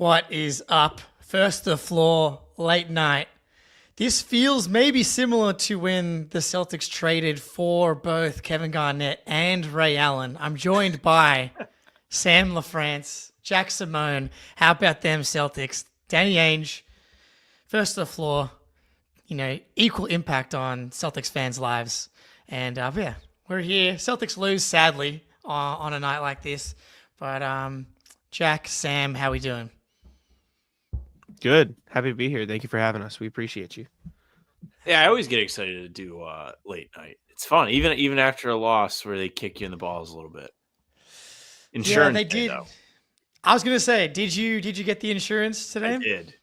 What is up? First the floor, late night. This feels maybe similar to when the Celtics traded for both Kevin Garnett and Ray Allen. I'm joined by Sam LaFrance, Jack Simone. How about them Celtics? Danny Ainge, first the floor. Equal impact on Celtics fans' lives. And yeah, we're here. Celtics lose, sadly, on a night like this. But Jack, Sam, how we doing? Good. Happy to be here. Thank you for having us. We appreciate you. Yeah, I always get excited to do late night. It's fun, even after a loss where they kick you in the balls a little bit. Insurance, yeah, they did. Though. I was gonna say, did you get the insurance today? I did.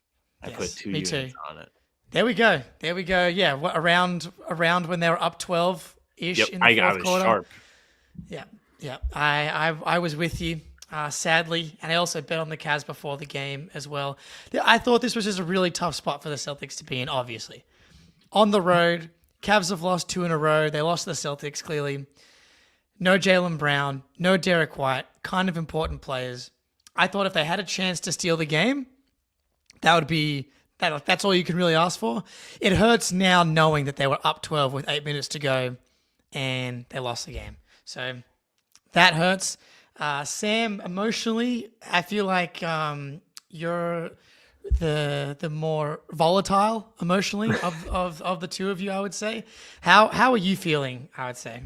I put 2 units on it. There we go. Yeah, around when they were up 12-ish in the fourth quarter. Sharp. Yeah. I was with you. Sadly, and I also bet on the Cavs before the game as well. I thought this was just a really tough spot for the Celtics to be in, obviously. On the road, Cavs have lost 2 in a row. They lost to the Celtics, clearly. No Jaylen Brown, no Derek White, kind of important players. I thought if they had a chance to steal the game, that's all you can really ask for. It hurts now knowing that they were up 12 with 8 minutes to go and they lost the game. So that hurts. Sam, emotionally, I feel like you're the more volatile emotionally of the two of you, I would say. How are you feeling, I would say?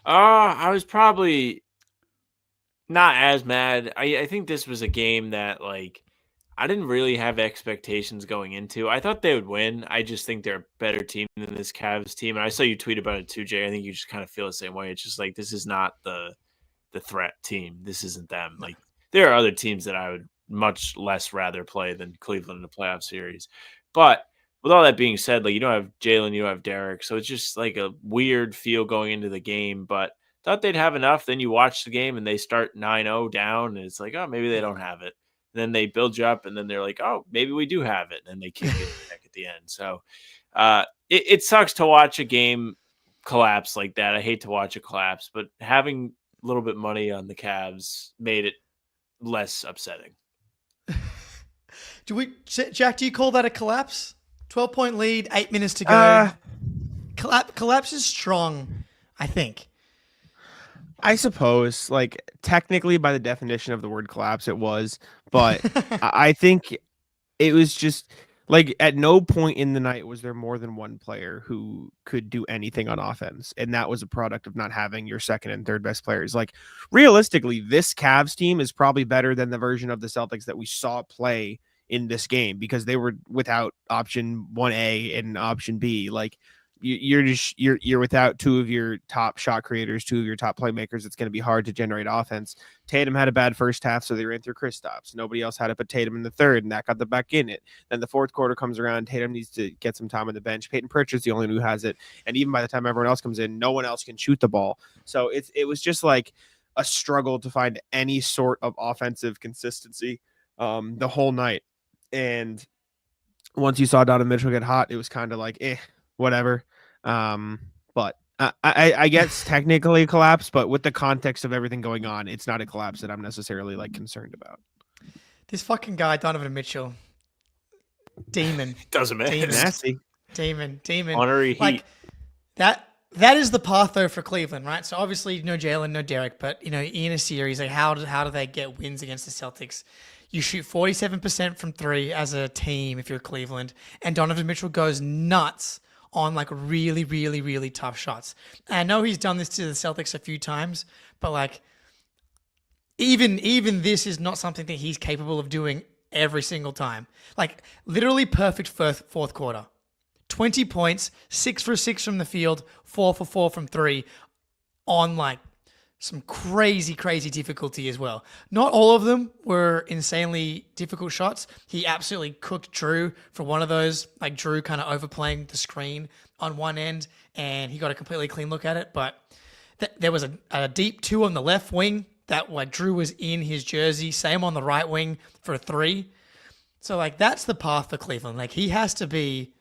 I was probably not as mad. I think this was a game that, I didn't really have expectations going into. I thought they would win. I just think they're a better team than this Cavs team. And I saw you tweet about it too, Jay. I think you just kind of feel the same way. It's just this is not the threat team. This isn't them. There are other teams that I would much less rather play than Cleveland in the playoff series. But with all that being said, you don't have Jaylen, you don't have Derek. So it's just a weird feel going into the game. But thought they'd have enough. Then you watch the game and they start 9-0 down. And it's maybe they don't have it. And then they build you up and then they're oh, maybe we do have it. And then they kick it back at the end. So it sucks to watch a game collapse like that. I hate to watch it collapse, but having a little bit money on the Cavs made it less upsetting. Jack, do you call that a collapse? 12-point lead, 8 minutes to go. Collapse is strong, I think. I suppose, technically by the definition of the word collapse, it was, but I think it was just at no point in the night was there more than one player who could do anything on offense. And that was a product of not having your second and third best players. Realistically, this Cavs team is probably better than the version of the Celtics that we saw play in this game because they were without option 1A and option B. You're without 2 of your top shot creators, 2 of your top playmakers. It's going to be hard to generate offense. Tatum had a bad first half, so they ran through Kristaps. Nobody else had it but Tatum in the third, and that got them back in it. Then the fourth quarter comes around. Tatum needs to get some time on the bench. Payton Pritchard's the only one who has it, and even by the time everyone else comes in, no one else can shoot the ball. So it was just a struggle to find any sort of offensive consistency the whole night. And once you saw Donovan Mitchell get hot, it was kind of whatever. But I guess technically a collapse, but with the context of everything going on, it's not a collapse that I'm necessarily concerned about. This fucking guy, Donovan Mitchell, demon. Doesn't matter. Nasty. Demon. Honorary heat. That is the path though for Cleveland, right? So obviously no Jaylen, no Derek, but in a series, how do they get wins against the Celtics? You shoot 47% from 3 as a team if you're Cleveland, and Donovan Mitchell goes nuts on really, really, really tough shots. And I know he's done this to the Celtics a few times, but even this is not something that he's capable of doing every single time. Literally perfect fourth quarter. 20 points, 6 for 6 from the field, 4 for 4 from 3 on some crazy, crazy difficulty as well. Not all of them were insanely difficult shots. He absolutely cooked Jrue for one of those, Jrue kind of overplaying the screen on one end, and he got a completely clean look at it. But there was a deep 2 on the left wing that Jrue was in his jersey. Same on the right wing for a 3. So that's the path for Cleveland. He has to be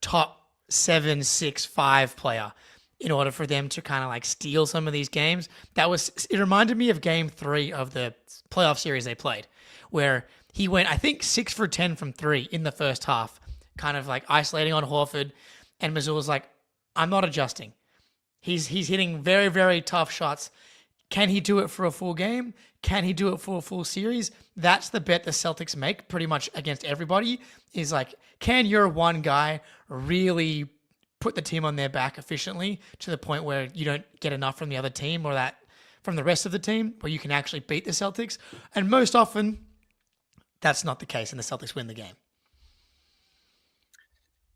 top 7, 6, 5 player in order for them to kind of steal some of these games. It reminded me of game 3 of the playoff series they played, where he went, I think, 6 for 10 from 3 in the first half, kind of like isolating on Horford. And Missoula's like, I'm not adjusting. He's hitting very, very tough shots. Can he do it for a full game? Can he do it for a full series? That's the bet the Celtics make pretty much against everybody, is like, can your one guy really put the team on their back efficiently to the point where you don't get enough from the other team or that from the rest of the team where you can actually beat the Celtics? And most often, that's not the case, and the Celtics win the game.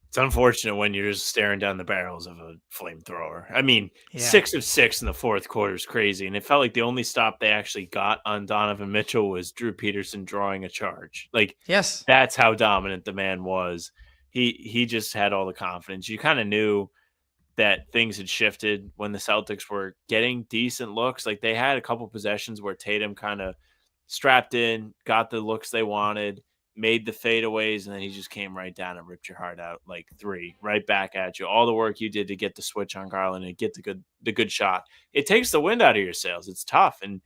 It's unfortunate when you're just staring down the barrels of a flamethrower. I mean, Yeah. 6 of 6 in the fourth quarter is crazy, and it felt like the only stop they actually got on Donovan Mitchell was Drew Peterson drawing a charge. Like, Yes. that's how dominant the man was. He just had all the confidence. You kind of knew that things had shifted when the Celtics were getting decent looks. Like, they had a couple possessions where Tatum kind of strapped in, got the looks they wanted, made the fadeaways, and then he just came right down and ripped your heart out like 3 right back at you. All the work you did to get the switch on Garland and get the good shot. It takes the wind out of your sails. It's tough. And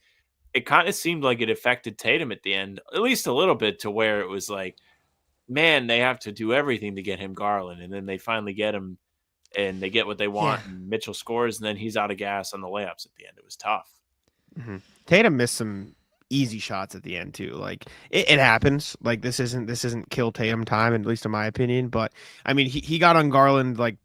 it kind of seemed like it affected Tatum at the end, at least a little bit, to where it was like, man, they have to do everything to get him Garland. And then they finally get him and they get what they want. Yeah. And Mitchell scores, and then he's out of gas on the layups at the end. It was tough. Mm-hmm. Tatum missed some easy shots at the end too. Like it happens. Like this isn't kill Tatum time, at least in my opinion. But I mean, he got on Garland like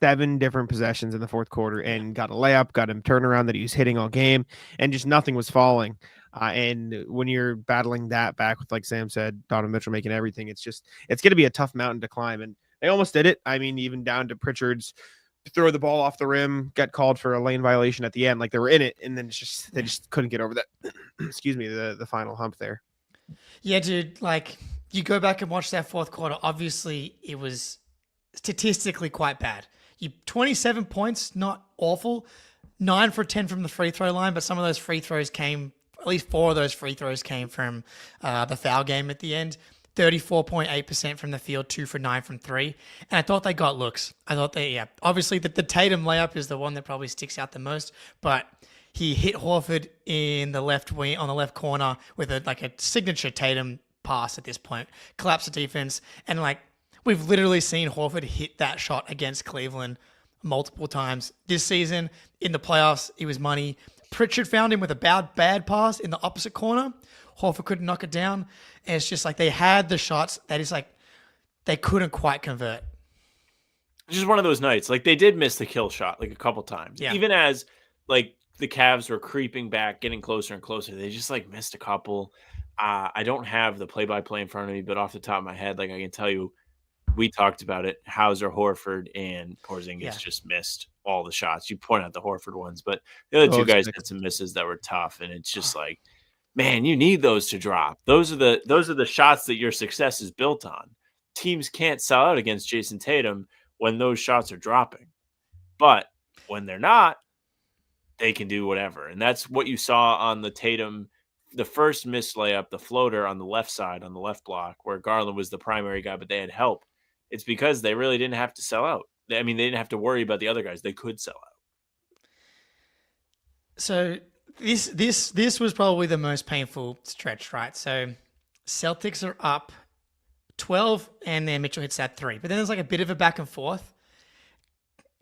7 different possessions in the fourth quarter and got a layup, got him turnaround that he was hitting all game, and just nothing was falling. And when you're battling that back with, like Sam said, Donovan Mitchell making everything, it's going to be a tough mountain to climb. And they almost did it. I mean, even down to Pritchard's throw the ball off the rim, got called for a lane violation at the end. Like they were in it, and then they just couldn't get over that. Excuse me, the final hump there. Yeah, dude. Like you go back and watch that fourth quarter. Obviously, it was statistically quite bad. 27 points, not awful. 9 for 10 from the free throw line, but some of those free throws came. At least 4 of those free throws came from the foul game at the end. 34.8% from the field, 2 for 9 from 3. And I thought they got looks. I thought obviously the Tatum layup is the one that probably sticks out the most, but he hit Horford in the left wing, on the left corner with a signature Tatum pass at this point, collapsed the defense. And like, we've literally seen Horford hit that shot against Cleveland multiple times this season. In the playoffs, he was money. Pritchard found him with a bad pass in the opposite corner. Horford couldn't knock it down. And it's just like they had the shots that is like they couldn't quite convert. Just one of those nights. Like they did miss the kill shot like a couple times. Yeah. Even as like the Cavs were creeping back, getting closer and closer, they just like missed a couple. I don't have the play-by-play in front of me, but off the top of my head, like I can tell you, we talked about it. Hauser, Horford, and Porzingis just missed all the shots. You point out the Horford ones, but the other two guys had some misses that were tough, and it's just like, man, you need those to drop. Those are the shots that your success is built on. Teams can't sell out against Jason Tatum when those shots are dropping. But when they're not, they can do whatever. And that's what you saw on the Tatum, the first missed layup, the floater on the left side, on the left block, where Garland was the primary guy, but they had help. It's because they really didn't have to sell out. I mean, they didn't have to worry about the other guys. They could sell out. So this was probably the most painful stretch, right? So Celtics are up 12, and then Mitchell hits that 3. But then there's like a bit of a back and forth.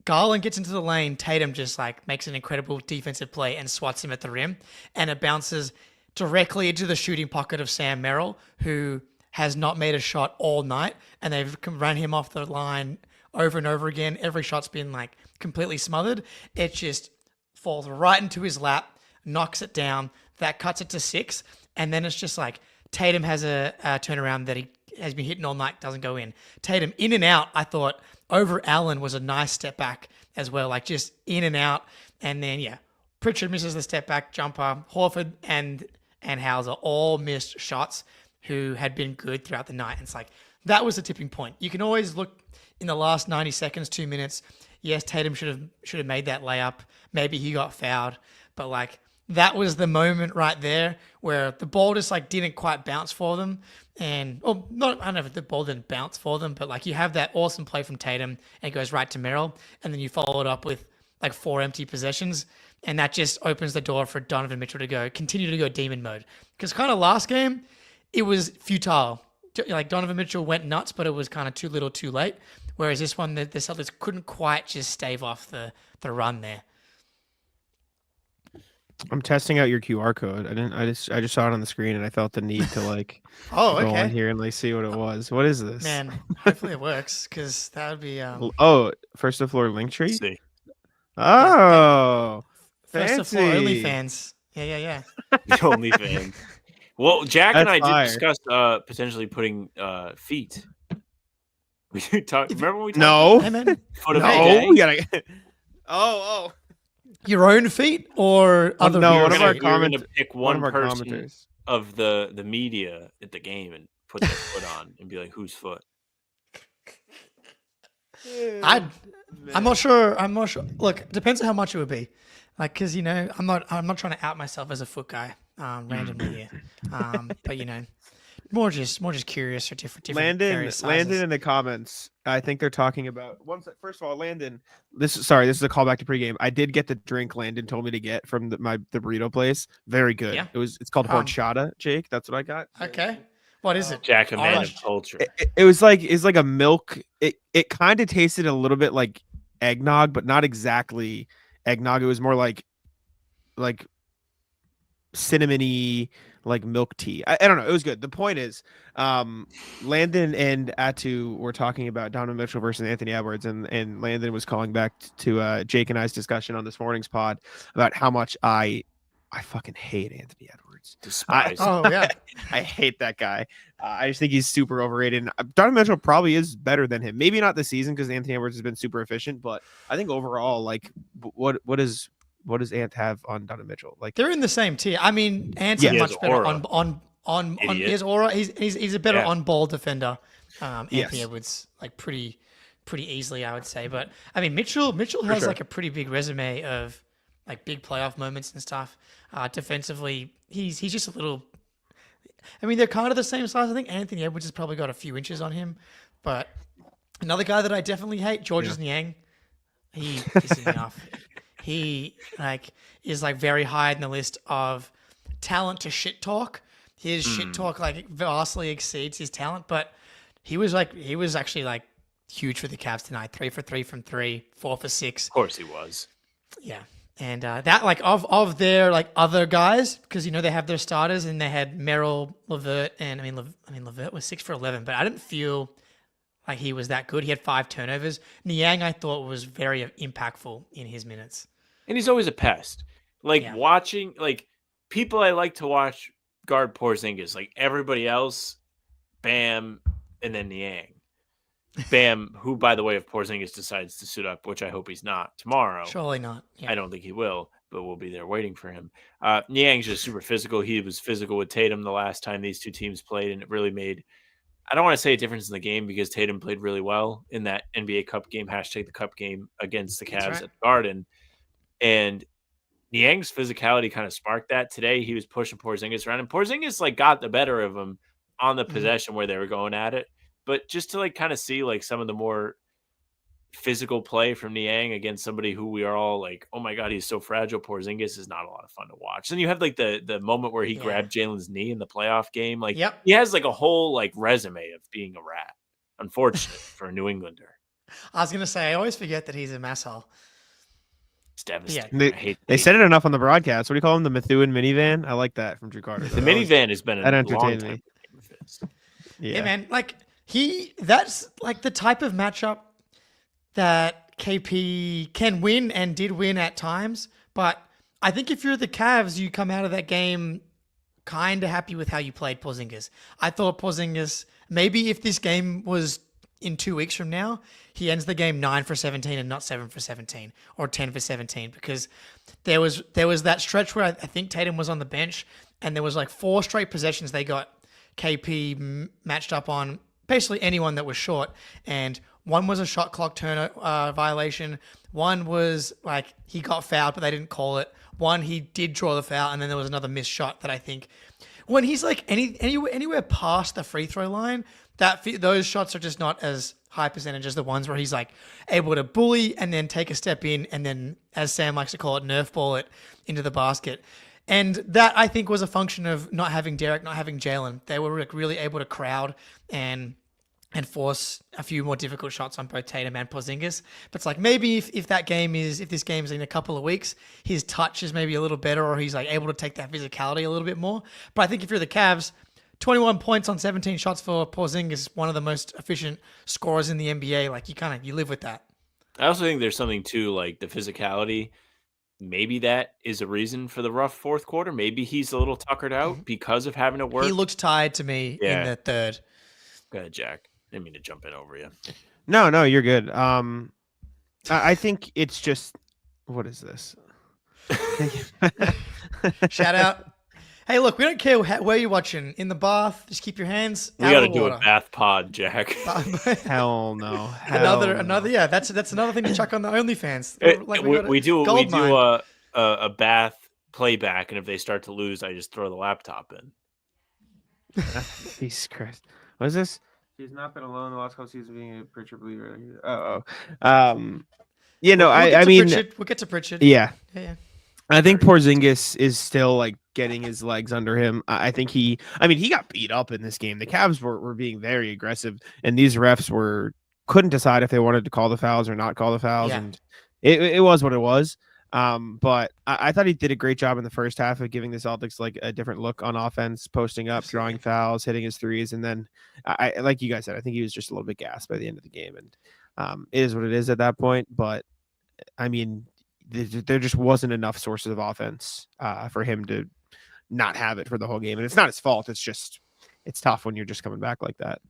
Garland gets into the lane. Tatum just like makes an incredible defensive play and swats him at the rim, and it bounces directly into the shooting pocket of Sam Merrill, who has not made a shot all night, and they've run him off the line over and over again. Every shot's been like completely smothered. It just falls right into his lap, knocks it down. That cuts it to 6, and then it's just like Tatum has a turnaround that he has been hitting all night, doesn't go in. Tatum in and out. I thought over Allen was a nice step back as well, like just in and out. And then Pritchard misses the step back jumper. Horford and Hauser all missed shots who had been good throughout the night. And it's like, that was the tipping point. You can always look in the last 90 seconds, 2 minutes. Yes, Tatum should have made that layup. Maybe he got fouled, but like that was the moment right there where the ball just like didn't quite bounce for them. And I don't know if the ball didn't bounce for them, but like you have that awesome play from Tatum and it goes right to Merrill, and then you follow it up with like 4 empty possessions, and that just opens the door for Donovan Mitchell to continue to go demon mode. Because kind of last game, it was futile. Like Donovan Mitchell went nuts, but it was kind of too little, too late. Whereas this one, the Celtics couldn't quite just stave off the run there. I'm testing out your QR code. I just saw it on the screen and I felt the need to like Oh, go okay. on here and like see what it was. What is this? Man, hopefully it works because that would be Oh, first the floor link tree. See. Oh, first of all, fancy. OnlyFans. Yeah. The OnlyFans. Well, Jack and I That's fire. did discuss potentially putting feet. We talked. Remember when we talked No, Hey man, foot of no, a day? we gotta. Oh, your own feet or other no, viewers' one of our feet? We're gonna comment- pick one one of our person commenters. of the media at the game and put their foot on and be like, whose foot? I'm not sure. Look, it depends on how much it would be. Like, cause I'm not trying to out myself as a foot guy, randomly here. But more just curious or different various sizes. Landon in the comments. I think they're talking about first of all, Landon. This is a callback to pregame. I did get the drink Landon told me to get from the burrito place. Very good. Yeah. It's called horchata, Jake. That's what I got. Okay. What is it? Jack, a man Orange. of culture. It was like a milk. It kind of tasted a little bit like eggnog, but not exactly eggnog. It was more like cinnamony, like milk tea. I don't know. It was good. The point is, Landon and Atu were talking about Donovan Mitchell versus Anthony Edwards, and Landon was calling back to Jake and I's discussion on this morning's pod about how much I fucking hate Anthony Edwards. Despise. Oh yeah. I hate that guy. I just think he's super overrated. And Donovan Mitchell probably is better than him. Maybe not this season because Anthony Edwards has been super efficient, but I think overall, like, what does Ant have on Donovan Mitchell? Like, They're in the same tier. I mean, Ant's Yeah. a He much has better aura. on Idiot. his aura. He's a better Yeah. on ball defender. Anthony Yes. Edwards, like pretty easily, I would say. But I mean, Mitchell has sure. like a pretty big resume of like big playoff moments and stuff. Defensively, he's just a little. I mean, they're kind of the same size. I think Anthony Edwards has probably got a few inches on him. But another guy that I definitely hate, Georges Niang. He pisses me off. He is very high in the list of talent to shit talk. His shit talk vastly exceeds his talent, but he was actually huge for the Cavs tonight. 3 for 3 from 3, 4 for 6. Of course he was. Yeah. And that of their other guys, because they have their starters and they had Merrill, Levert, and Levert was 6 for 11, but I didn't feel like he was that good. He had 5 turnovers. Niang I thought was very impactful in his minutes. And he's always a pest. Watching, people I like to watch guard Porzingis, everybody else, Bam, and then Niang. Bam, who, by the way, if Porzingis decides to suit up, which I hope he's not tomorrow. Surely not. Yeah. I don't think he will, but we'll be there waiting for him. Niang's just super physical. He was physical with Tatum the last time these two teams played, and it really made, I don't want to say a difference in the game because Tatum played really well in that NBA Cup game, #the Cup game against the Cavs right. at the Garden. And Niang's physicality kind of sparked that. Today he was pushing Porzingis around, and Porzingis got the better of him on the possession where they were going at it. But just to kind of see some of the more physical play from Niang against somebody who we are all oh my God, he's so fragile. Porzingis is not a lot of fun to watch. And you have the moment where he grabbed Jalen's knee in the playoff game. Yep. He has a whole resume of being a rat. Unfortunate for a New Englander. I was gonna say I always forget that he's a masshole. It's devastating. They, I hate they said it enough on the broadcast. What do you call him? The Methuen minivan? I like that from Drew Carter. the minivan has been a that long entertained time. me. Yeah, man. That's the type of matchup that KP can win and did win at times. But I think if you're the Cavs, you come out of that game kind of happy with how you played Porzingis. I thought Porzingis, maybe if this game was in 2 weeks from now, he ends the game 9 for 17 and not 7 for 17 or 10 for 17, because there was that stretch where I think Tatum was on the bench and there was 4 straight possessions they got KP matched up on basically anyone that was short, and one was a shot clock turn violation. One was he got fouled, but they didn't call it. One, he did draw the foul, and then there was another missed shot that I think when he's anywhere past the free throw line, those shots are just not as high percentage as the ones where he's able to bully and then take a step in and then, as Sam likes to call it, nerf ball it into the basket. And that, I think, was a function of not having Derek, not having Jalen. They were like really able to crowd and force a few more difficult shots on both Tatum and Porzingis. But it's like maybe if this game's in a couple of weeks, his touch is maybe a little better, or he's like able to take that physicality a little bit more. But I think if you're the Cavs, 21 points on 17 shots for Porzingis, one of the most efficient scorers in the NBA. Like you live with that. I also think there's something to like the physicality. Maybe that is a reason for the rough fourth quarter. Maybe he's a little tuckered out because of having to work. He looked tired to me in the third. Go ahead, Jack. Didn't mean to jump in over you. No, you're good. I think it's just, what is this? Shout out. Hey, look, we don't care where you're watching. In the bath, just keep your hands We out got of to the do water. a bath pod, Jack. Hell no. Another. Yeah, that's another thing to chuck on the OnlyFans. We do mine. a bath playback, and if they start to lose, I just throw the laptop in. Jesus Christ. What is this? He's not been alone the last couple seasons being a Pritchard believer. We'll get to Pritchard. Yeah. Yeah. I think Porzingis is still like getting his legs under him. I think he got beat up in this game. The Cavs were being very aggressive, and these refs couldn't decide if they wanted to call the fouls or not call the fouls. Yeah. And it was what it was. But I thought he did a great job in the first half of giving the Celtics like a different look on offense, posting up, drawing fouls, hitting his threes. And then I like you guys said, I think he was just a little bit gassed by the end of the game. And it is what it is at that point. But I mean, there just wasn't enough sources of offense for him to not have it for the whole game. And it's not his fault. It's tough when you're just coming back like that.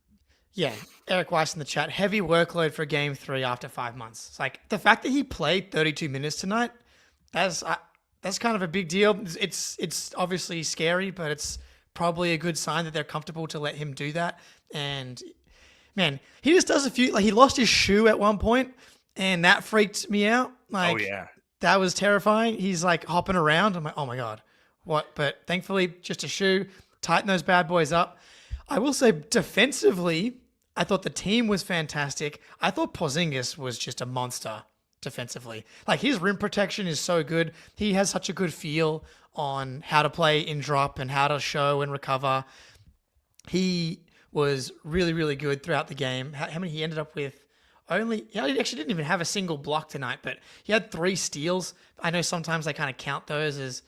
Yeah, Eric Weiss in the chat. Heavy workload for game 3 after 5 months. It's like the fact that he played 32 minutes tonight, that's kind of a big deal. It's obviously scary, but it's probably a good sign that they're comfortable to let him do that. And man, he just does a few. Like he lost his shoe at one point, and that freaked me out. Like, Oh yeah, that was terrifying. He's like hopping around. I'm like, oh my God, what? But thankfully, just a shoe. Tighten those bad boys up. I will say defensively, I thought the team was fantastic. I thought Porzingis was just a monster defensively. Like his rim protection is so good. He has such a good feel on how to play in drop and how to show and recover. He was really, really good throughout the game. How many he ended up with? He actually didn't even have a single block tonight, but he had 3 steals. I know sometimes they kind of count those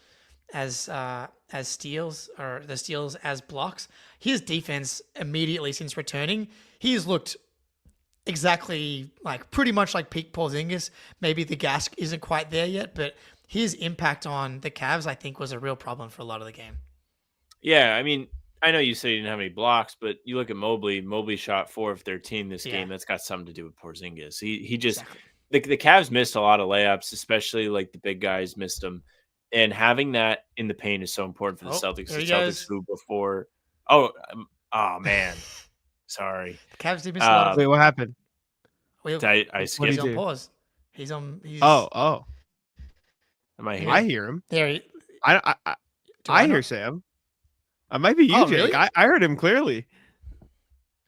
as steals, or the steals as blocks. His defense immediately since returning, he's looked exactly like pretty much like peak Porzingis. Maybe the gas isn't quite there yet, but his impact on the Cavs, I think, was a real problem for a lot of the game. Yeah, I mean, I know you said he didn't have any blocks, but you look at Mobley. Mobley shot 4 of 13 this game. That's got something to do with Porzingis. He just the Cavs missed a lot of layups, especially like the big guys missed them. And having that in the paint is so important for the Celtics. The Celtics who before. Oh man, sorry. The Cavs did miss a lot. Wait, what happened? I skipped. He's on pause. He's. Oh. Am I here? I hear him. There. I hear Sam. I might be you, Jake. Really? I heard him clearly.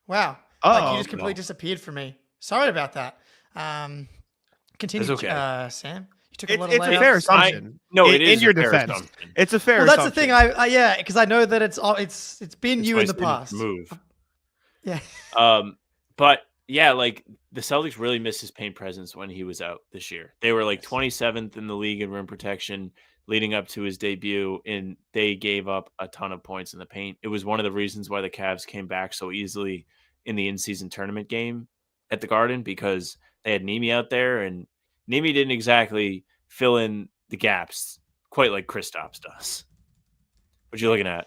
Wow. Oh, he just completely disappeared from me. Sorry about that. Continue, It's okay. Sam. You took a lot of It's a layups. fair assumption. It is in your a fair defense. assumption. It's a fair. Well, that's assumption. the thing. Because I know that it's been It's you my in the student past. Move. Yeah. But yeah, like the Celtics really missed his paint presence when he was out this year. They were like 27th in the league in rim protection leading up to his debut, and they gave up a ton of points in the paint. It was one of the reasons why the Cavs came back so easily in the in-season tournament game at the Garden, because they had Nemi out there, and Nemi didn't exactly fill in the gaps quite like Kristaps does. What you looking at?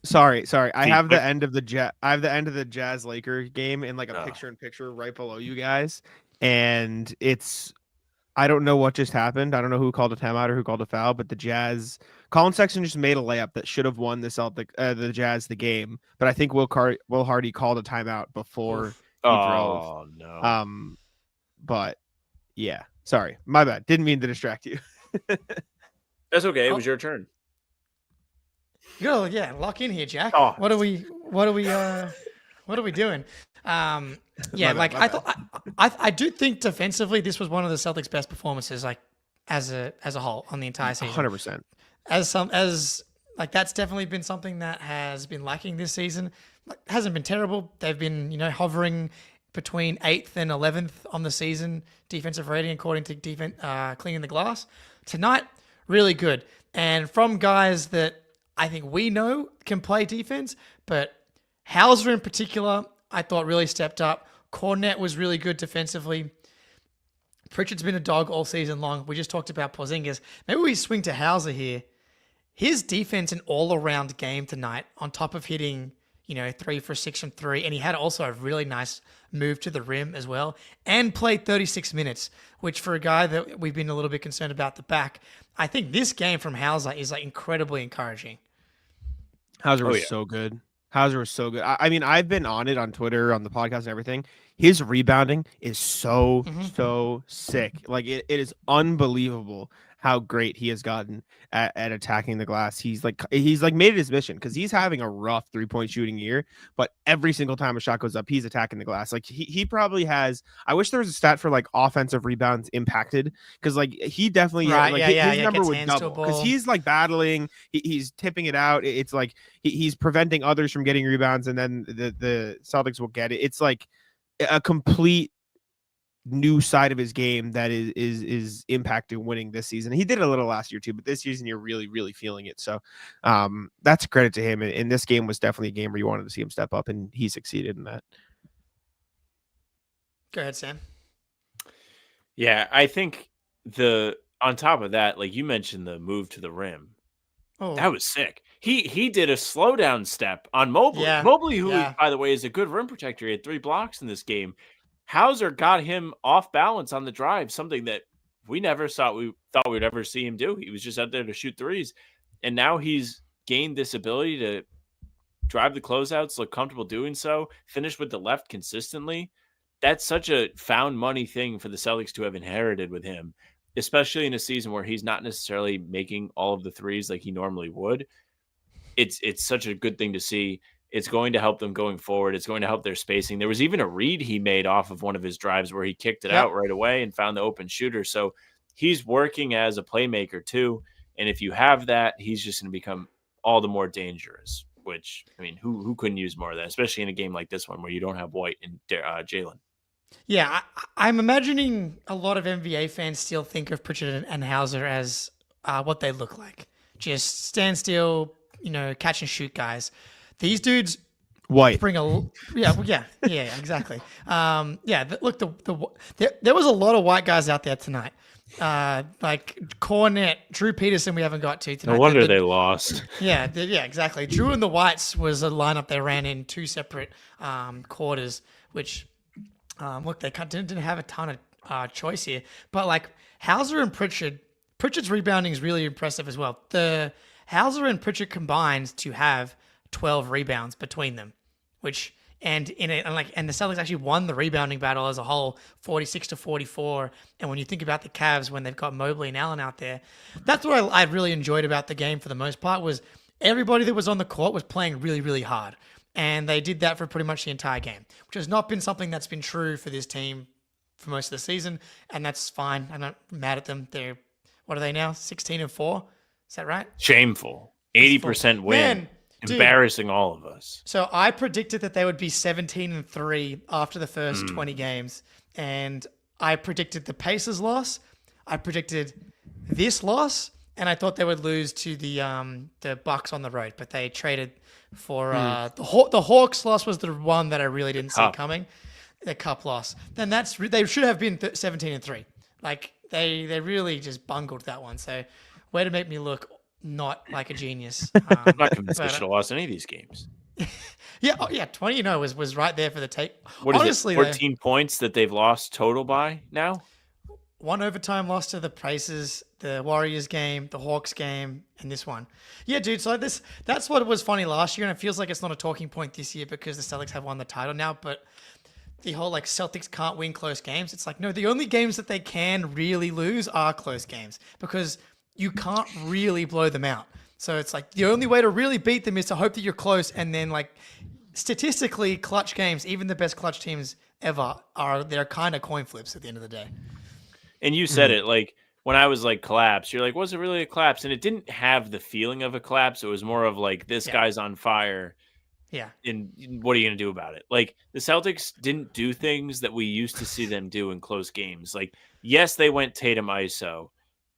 Sorry. I have the end of the Jazz Laker game in like a picture-in-picture right below you guys, and I don't know what just happened. I don't know who called a timeout or who called a foul, but the Jazz, Colin Sexton just made a layup that should have won the Jazz the game. But I think Will Hardy called a timeout before he drove. Oh no. But yeah, sorry, my bad. Didn't mean to distract you. That's okay. It was your turn. Go, lock in here, Jack. Oh. What are we doing? I thought I do think defensively this was one of the Celtics' best performances, like as a whole on the entire season. 100%. That's definitely been something that has been lacking this season. Like, hasn't been terrible. They've been, hovering between 8th and 11th on the season defensive rating according to defense cleaning the glass. Tonight, really good. And from guys that I think we know can play defense, but Hauser in particular, I thought really stepped up. Cornet was really good defensively. Pritchard's been a dog all season long. We just talked about Porzingis. Maybe we swing to Hauser here. His defense an all-around game tonight, on top of hitting, 3 for 6 from 3, and he had also a really nice move to the rim as well, and played 36 minutes, which for a guy that we've been a little bit concerned about the back, I think this game from Hauser is incredibly encouraging. Hauser was so good. Hauser was so good. I mean, I've been on it on Twitter, on the podcast and everything. His rebounding is so sick. Like it is unbelievable how great he has gotten at attacking the glass. He's like made it his mission because he's having a rough 3-point shooting year, but every single time a shot goes up, he's attacking the glass. Like he probably has. I wish there was a stat for like offensive rebounds impacted because like he definitely his number would double because he's like battling. He's tipping it out. It's like he's preventing others from getting rebounds, and then the Celtics will get it. It's like a complete new side of his game that is impacting winning this season. He did it a little last year too, but this season you're really, really feeling it. So that's a credit to him. And this game was definitely a game where you wanted to see him step up, and he succeeded in that. Go ahead, Sam. Yeah, I think on top of that, like you mentioned, the move to the rim. Oh, that was sick. He did a slowdown step on Mobley. Yeah. Mobley, who by the way is a good rim protector, he had 3 blocks in this game. Hauser got him off balance on the drive, something that we never thought we'd ever see him do. He was just out there to shoot threes. And now he's gained this ability to drive the closeouts, look comfortable doing so, finish with the left consistently. That's such a found money thing for the Celtics to have inherited with him, especially in a season where he's not necessarily making all of the threes like he normally would. It's such a good thing to see. It's going to help them going forward. It's going to help their spacing. There was even a read he made off of one of his drives where he kicked it out right away and found the open shooter. So he's working as a playmaker too. And if you have that, he's just going to become all the more dangerous, which, I mean, who couldn't use more of that, especially in a game like this one where you don't have White and Jalen. Yeah, I'm imagining a lot of NBA fans still think of Pritchard and Hauser as what they look like. Just stand still, catch and shoot guys. These dudes White bring exactly. Look, there was a lot of white guys out there tonight. Like Cornet, Drew Peterson, we haven't got to tonight. No wonder they lost. Yeah, exactly. Drew and the Whites was a lineup they ran in 2 separate quarters, which they didn't have a ton of choice here. But like Hauser and Pritchard's rebounding is really impressive as well. The Hauser and Pritchard combined to have 12 rebounds between them, and the Celtics actually won the rebounding battle as a whole, 46-44. And when you think about the Cavs, when they've got Mobley and Allen out there, that's what I really enjoyed about the game for the most part, was everybody that was on the court was playing really, really hard. And they did that for pretty much the entire game, which has not been something that's been true for this team for most of the season. And that's fine. I'm not mad at them. What are they now? 16-4? Is that right? Shameful. 80% win. Man, embarrassing all of us. So I predicted that they would be 17-3 after the first 20 games. And I predicted the Pacers loss. I predicted this loss. And I thought they would lose to the Bucks on the road. But they traded for the Hawks loss was the one that I really didn't see coming. The Cup loss. Then they should have been 17-3. Like they really just bungled that one. So way to make me look not like a genius. I'm not convinced they should have lost any of these games. 20 was right there for the take. What Honestly, is it, 14 points that they've lost total by now? 1 overtime loss to the Pacers, the Warriors game, the Hawks game, and this one. Yeah, dude, so that's what was funny last year, and it feels like it's not a talking point this year because the Celtics have won the title now, but the whole Celtics can't win close games. It's like, no, the only games that they can really lose are close games because you can't really blow them out. So it's like the only way to really beat them is to hope that you're close, and then statistically clutch games, even the best clutch teams ever they're kind of coin flips at the end of the day. And you said it, when I was like collapse, you're like, was it really a collapse? And it didn't have the feeling of a collapse. It was more of like, this Yeah. guy's on fire. Yeah. And what are you going to do about it? Like, the Celtics didn't do things that we used to see them do in close games. Like, yes, they went Tatum ISO,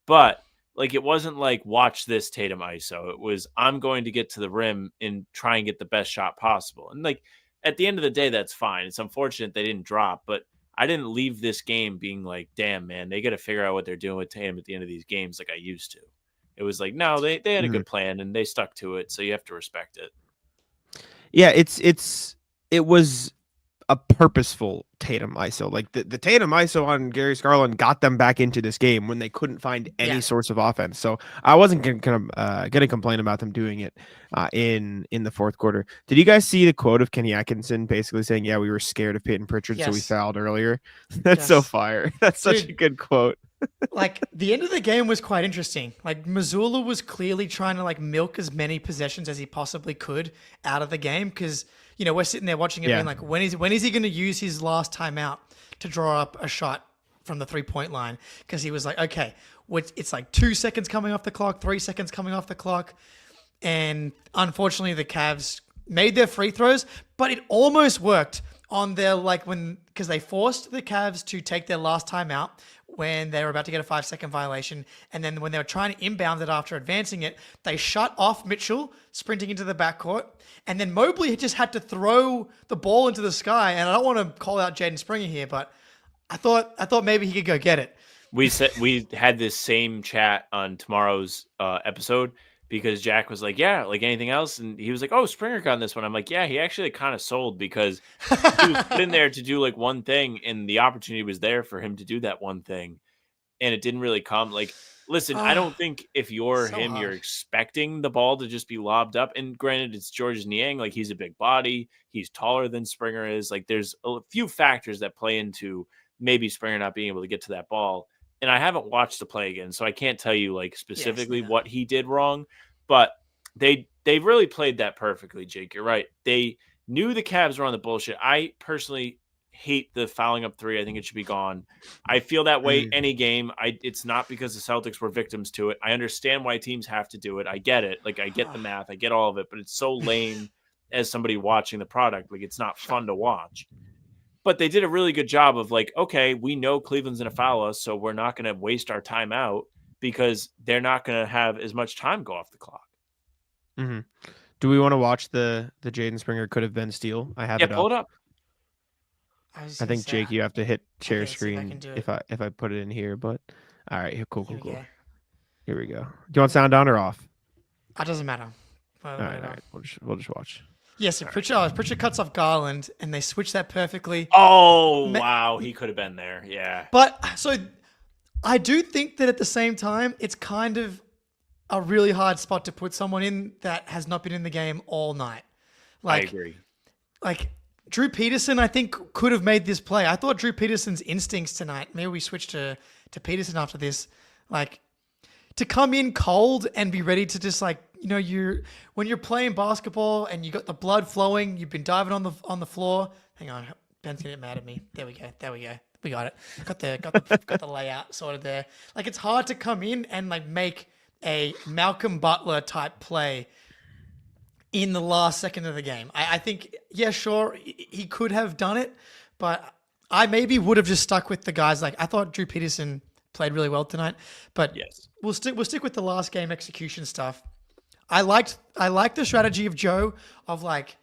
but like, it wasn't like, watch this Tatum ISO. It was, I'm going to get to the rim and try and get the best shot possible. And like, at the end of the day, that's fine. It's unfortunate they didn't drop, but I didn't leave this game being like, damn, man, they got to figure out what they're doing with Tatum at the end of these games like I used to. It was like, no, they had a good plan and they stuck to it. So you have to respect it. Yeah, it was a purposeful Tatum ISO. Like the Tatum ISO on Gary Garland got them back into this game when they couldn't find any source of offense. So I wasn't gonna complain about them doing it in the fourth quarter. Did you guys see the quote of Kenny Atkinson basically saying, "Yeah, we were scared of Payton Pritchard, so we fouled earlier"? That's so fire. That's such a good quote. Like, the end of the game was quite interesting. Like, Missoula was clearly trying to like milk as many possessions as he possibly could out of the game because, you know, we're sitting there watching it being like, when is he going to use his last timeout to draw up a shot from the 3-point line? Because he was like, okay, it's like 2 seconds coming off the clock, 3 seconds coming off the clock. And unfortunately, the Cavs made their free throws, but it almost worked on their, like, because they forced the Cavs to take their last timeout when they were about to get a 5-second violation. And then when they were trying to inbound it after advancing it, they shut off Mitchell sprinting into the backcourt. And then Mobley just had to throw the ball into the sky. And I don't want to call out Jaden Springer here, but I thought maybe he could go get it. We had this same chat on tomorrow's episode because Jack was like, yeah, like anything else? And he was like, oh, Springer got this one. I'm like, yeah, he actually kind of sold because he was put in there to do like one thing and the opportunity was there for him to do that one thing. And it didn't really come. Like, listen, I don't think if you're him, you're expecting the ball to just be lobbed up. And granted, it's Georges Niang. Like, he's a big body. He's taller than Springer is. Like, there's a few factors that play into maybe Springer not being able to get to that ball. And I haven't watched the play again, so I can't tell you like specifically what he did wrong, but they really played that perfectly, Jake. You're right. They knew the Cavs were on the bullshit. I personally hate the fouling up three. I think it should be gone. I feel that way any game. It's not because the Celtics were victims to it. I understand why teams have to do it. I get it. Like, I get the math. I get all of it, but it's so lame as somebody watching the product. Like, it's not fun to watch. But they did a really good job of like, okay, we know Cleveland's going to foul us, so we're not going to waste our time out because they're not going to have as much time go off the clock. Mm-hmm. Do we want to watch the Jaden Springer could have been steal? I have it up. Pull it up. I think Jake, you have to hit share screen if I put it in here. But all right, cool. Here we go. Do you want sound on or off? It doesn't matter. All right. We'll just watch. Yes, so Pritchard cuts off Garland, and they switch that perfectly. Oh, wow. He could have been there. Yeah. But, so, I do think that at the same time, it's kind of a really hard spot to put someone in that has not been in the game all night. Like, I agree. Like, Drew Peterson, I think, could have made this play. I thought Drew Peterson's instincts tonight, maybe we switch to Peterson after this, like, to come in cold and be ready to just, like, you know, when you're playing basketball and you got the blood flowing, you've been diving on the floor. Hang on, Ben's gonna get mad at me. There we go. We got it. Got the layout sorted there. Like, it's hard to come in and like make a Malcolm Butler type play in the last second of the game. I think, yeah, sure, he could have done it, but I maybe would have just stuck with the guys. Like, I thought Drew Peterson played really well tonight, but yes, we'll stick with the last game execution stuff. I liked the strategy of Joe of like,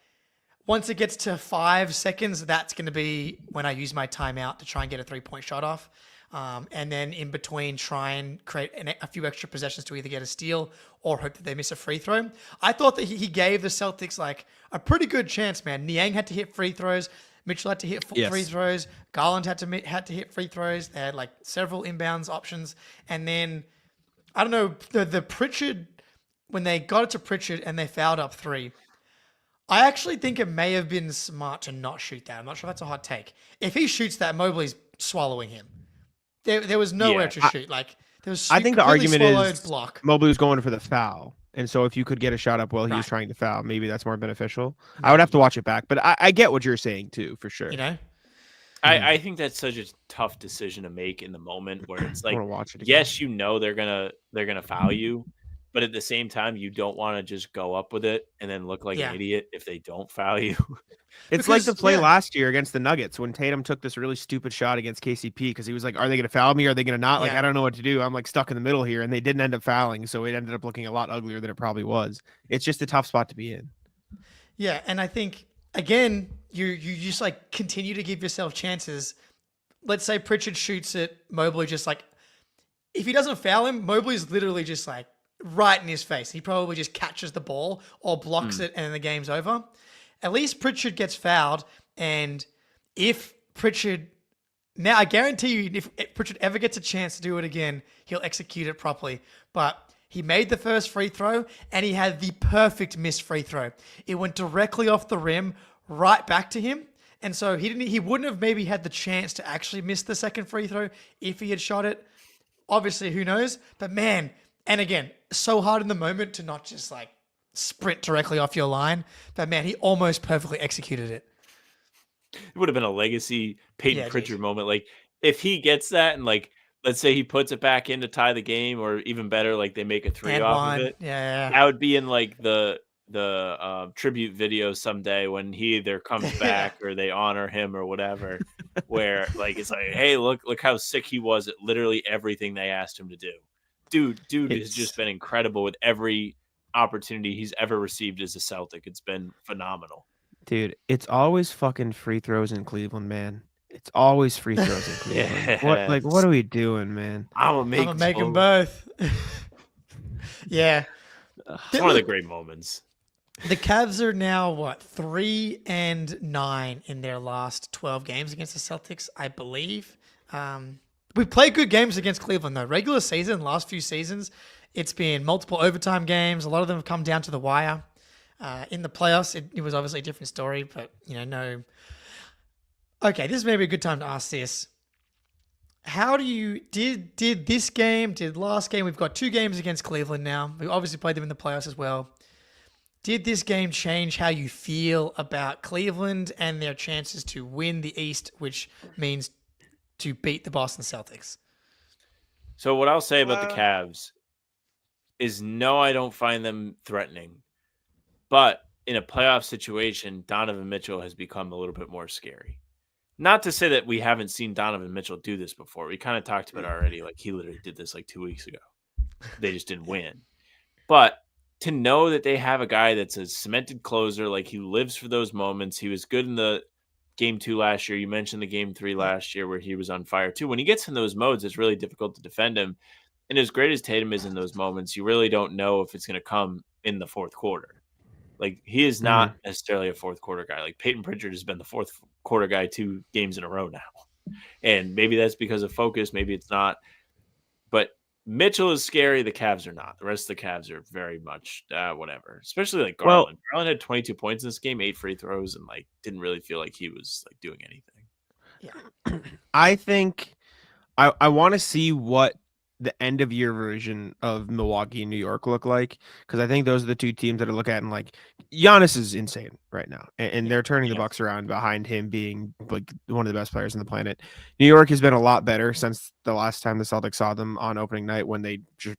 once it gets to 5 seconds, that's going to be when I use my timeout to try and get a 3-point shot off. And then in between, try and create a few extra possessions to either get a steal or hope that they miss a free throw. I thought that he gave the Celtics like a pretty good chance, man. Niang had to hit free throws. Mitchell had to hit free throws. Garland had to hit free throws. They had like several inbounds options. And then, I don't know, the Pritchard, when they got it to Pritchard and they fouled up 3, I actually think it may have been smart to not shoot that. I'm not sure if that's a hot take. If he shoots that, Mobley's swallowing him. There was nowhere to shoot. Like, there was. I think the argument is block. Mobley was going for the foul, and so if you could get a shot up while he was trying to foul, maybe that's more beneficial. I would have to watch it back, but I get what you're saying too, for sure. You know, I think that's such a tough decision to make in the moment where it's I like, want to watch it again. yes, they're gonna foul you, but at the same time, you don't want to just go up with it and then look like an Yeah. idiot if they don't foul you. It's like Because, the play yeah. last year against the Nuggets when Tatum took this really stupid shot against KCP because he was like, "Are they going to foul me? Are they going to not?" Like, Yeah. I don't know what to do. I'm like stuck in the middle here, and they didn't end up fouling, so it ended up looking a lot uglier than it probably was. It's just a tough spot to be in. Yeah, and I think again, you just like continue to give yourself chances. Let's say Pritchard shoots it, Mobley just like if he doesn't foul him, Mobley's literally just like right in his face. He probably just catches the ball or blocks it and then the game's over. At least Pritchard gets fouled, and if Pritchard now I guarantee you if Pritchard ever gets a chance to do it again, he'll execute it properly. But he made the first free throw, and he had the perfect missed free throw. It went directly off the rim, right back to him. And so he wouldn't have maybe had the chance to actually miss the second free throw if he had shot it. Obviously, who knows? But man, and again, so hard in the moment to not just like sprint directly off your line. But man, he almost perfectly executed it. It would have been a legacy Payton Yeah, Pritchard dude. moment. Like if he gets that and like let's say he puts it back in to tie the game, or even better, like they make a three And off of one. it. Yeah. That would be in like the tribute video someday when he either comes back or they honor him or whatever. Where like it's like, hey, look how sick he was at literally everything they asked him to do. Dude has just been incredible with every opportunity he's ever received as a Celtic. It's been phenomenal. Dude, it's always fucking free throws in Cleveland, man. It's always free throws in Cleveland. What are we doing, man? I'm gonna I'm gonna make them both. Yeah. It's one of the great moments. The Cavs are now, 3-9 in their last 12 games against the Celtics, I believe. We've played good games against Cleveland, though. Regular season, last few seasons, it's been multiple overtime games. A lot of them have come down to the wire. In the playoffs, it was obviously a different story, but, no. Okay, this is maybe a good time to ask this. How do you did this game, did last game? We've got 2 games against Cleveland now. We obviously played them in the playoffs as well. Did this game change how you feel about Cleveland and their chances to win the East, which means to beat the Boston Celtics? So what I'll say about the Cavs is no, I don't find them threatening. But in a playoff situation, Donovan Mitchell has become a little bit more scary. Not to say that we haven't seen Donovan Mitchell do this before. We kind of talked about it already. Like he literally did this like 2 weeks ago. They just didn't win. But to know that they have a guy that's a cemented closer, like he lives for those moments. He was good in the game 2 last year. You mentioned the game 3 last year where he was on fire too. When he gets in those modes, it's really difficult to defend him. And as great as Tatum is in those moments, you really don't know if it's going to come in the fourth quarter. Like he is not necessarily a fourth quarter guy. Like Payton Pritchard has been the fourth quarter guy 2 games in a row now. And maybe that's because of focus. Maybe it's not. But Mitchell is scary. The Cavs are not. The rest of the Cavs are very much whatever. Especially like Garland. Garland had 22 points in this game, 8 free throws, and like didn't really feel like he was like doing anything. Yeah. I think I want to see what the end of year version of Milwaukee and New York look like, because I think those are the 2 teams that I look at and like Giannis is insane right now, and they're turning the Bucks around behind him being like one of the best players on the planet. New York has been a lot better since the last time the Celtics saw them on opening night when they just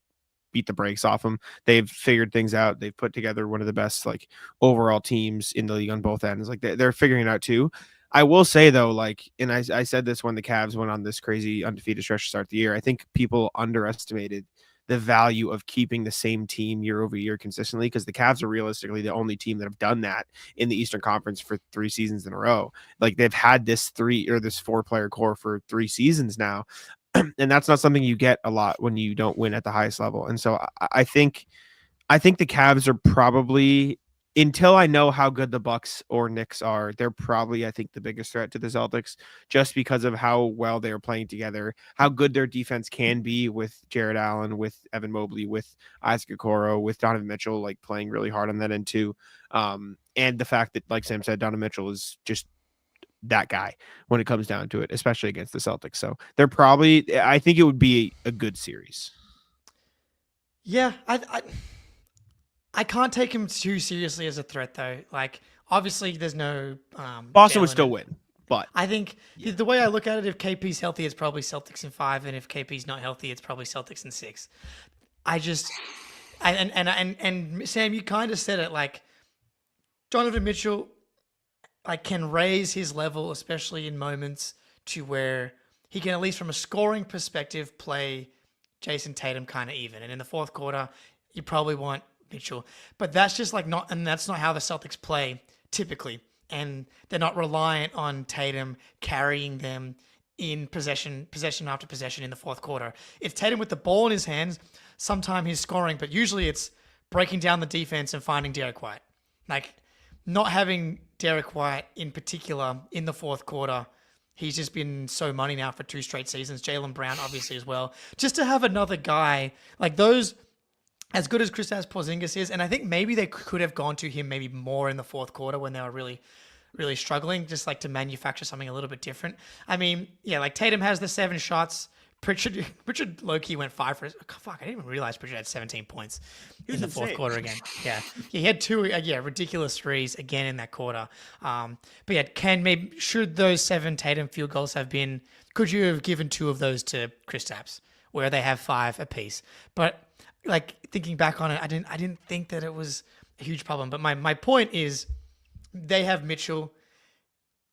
beat the brakes off them. They've figured things out. They've put together one of the best like overall teams in the league on both ends. Like they're figuring it out too. I will say though, like, and I said this when the Cavs went on this crazy undefeated stretch to start the year, I think people underestimated the value of keeping the same team year over year consistently, because the Cavs are realistically the only team that have done that in the Eastern Conference for 3 seasons in a row. Like they've had this 4-player core for 3 seasons now. And that's not something you get a lot when you don't win at the highest level. And so I think the Cavs are probably, until I know how good the Bucks or Knicks are, they're probably, I think, the biggest threat to the Celtics, just because of how well they are playing together, how good their defense can be with Jared Allen, with Evan Mobley, with Isaac Okoro, with Donovan Mitchell, like playing really hard on that end too. And the fact that, like Sam said, Donovan Mitchell is just that guy when it comes down to it, especially against the Celtics. So they're probably, I think it would be a good series. Yeah, I can't take him too seriously as a threat, though. Like, obviously, there's no Boston would still win. But I think the way I look at it, if KP's healthy, it's probably Celtics in 5, and if KP's not healthy, it's probably Celtics in 6. And Sam, you kind of said it, like Donovan Mitchell, like, can raise his level, especially in moments to where he can, at least from a scoring perspective, play Jason Tatum kind of even. And in the fourth quarter, you probably want Mitchell, but that's just like not, and that's not how the Celtics play typically. And they're not reliant on Tatum carrying them in possession after possession in the fourth quarter. It's Tatum with the ball in his hands. Sometimes he's scoring, but usually it's breaking down the defense and finding Derek White. Like, not having Derek White in particular in the fourth quarter, he's just been so money now for 2 straight seasons. Jaylen Brown, obviously, as well. Just to have another guy like those, as good as Kristaps Porzingis is, and I think maybe they could have gone to him maybe more in the fourth quarter when they were really, really struggling, just like to manufacture something a little bit different. I mean, yeah, like Tatum has the 7 shots. Pritchard low-key went 5 for his... Fuck, I didn't even realize Pritchard had 17 points in the fourth quarter again. Yeah, he had 2 ridiculous threes again in that quarter. But yeah, should those 7 Tatum field goals have been... Could you have given 2 of those to Kristaps, where they have 5 apiece? But like, thinking back on it, I didn't think that it was a huge problem. But my point is, they have Mitchell.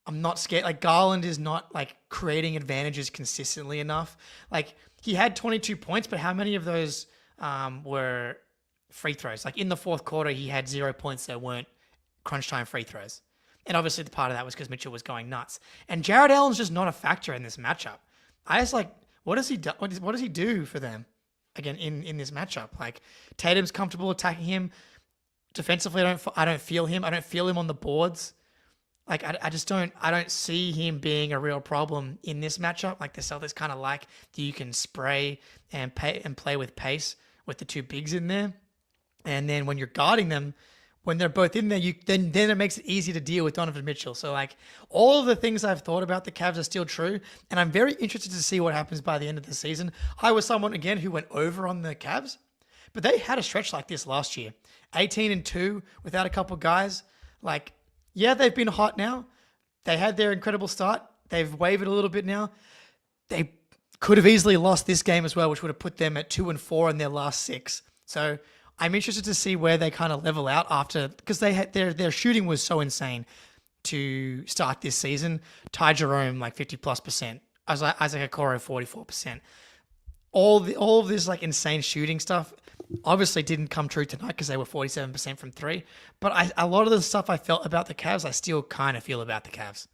I'm not scared. Like, Garland is not like creating advantages consistently enough. Like, he had 22 points, but how many of those were free throws? Like, in the fourth quarter, he had 0 points that weren't crunch time free throws. And obviously the part of that was because Mitchell was going nuts. And Jared Allen's just not a factor in this matchup. I just like, what does he do? What does he do for them again in this matchup? Like, Tatum's comfortable attacking him defensively. I don't feel him. I don't feel him on the boards. Like, I just don't see him being a real problem in this matchup. Like, the Celtics kind of like that you can spray and play with pace with the 2 bigs in there. And then when you're guarding them, when they're both in there, then it makes it easy to deal with Donovan Mitchell. So, like, all of the things I've thought about the Cavs are still true. And I'm very interested to see what happens by the end of the season. I was someone, again, who went over on the Cavs, but they had a stretch like this last year. 18-2 without a couple guys. Like, yeah, they've been hot now. They had their incredible start. They've wavered a little bit now. They could have easily lost this game as well, which would have put them at 2-4 in their last 6. So I'm interested to see where they kind of level out after, because they had their shooting was so insane to start this season. Ty Jerome like 50+%. Isaac Okoro 44%. All of this like insane shooting stuff obviously didn't come true tonight because they were 47% from 3. But a lot of the stuff I felt about the Cavs, I still kind of feel about the Cavs.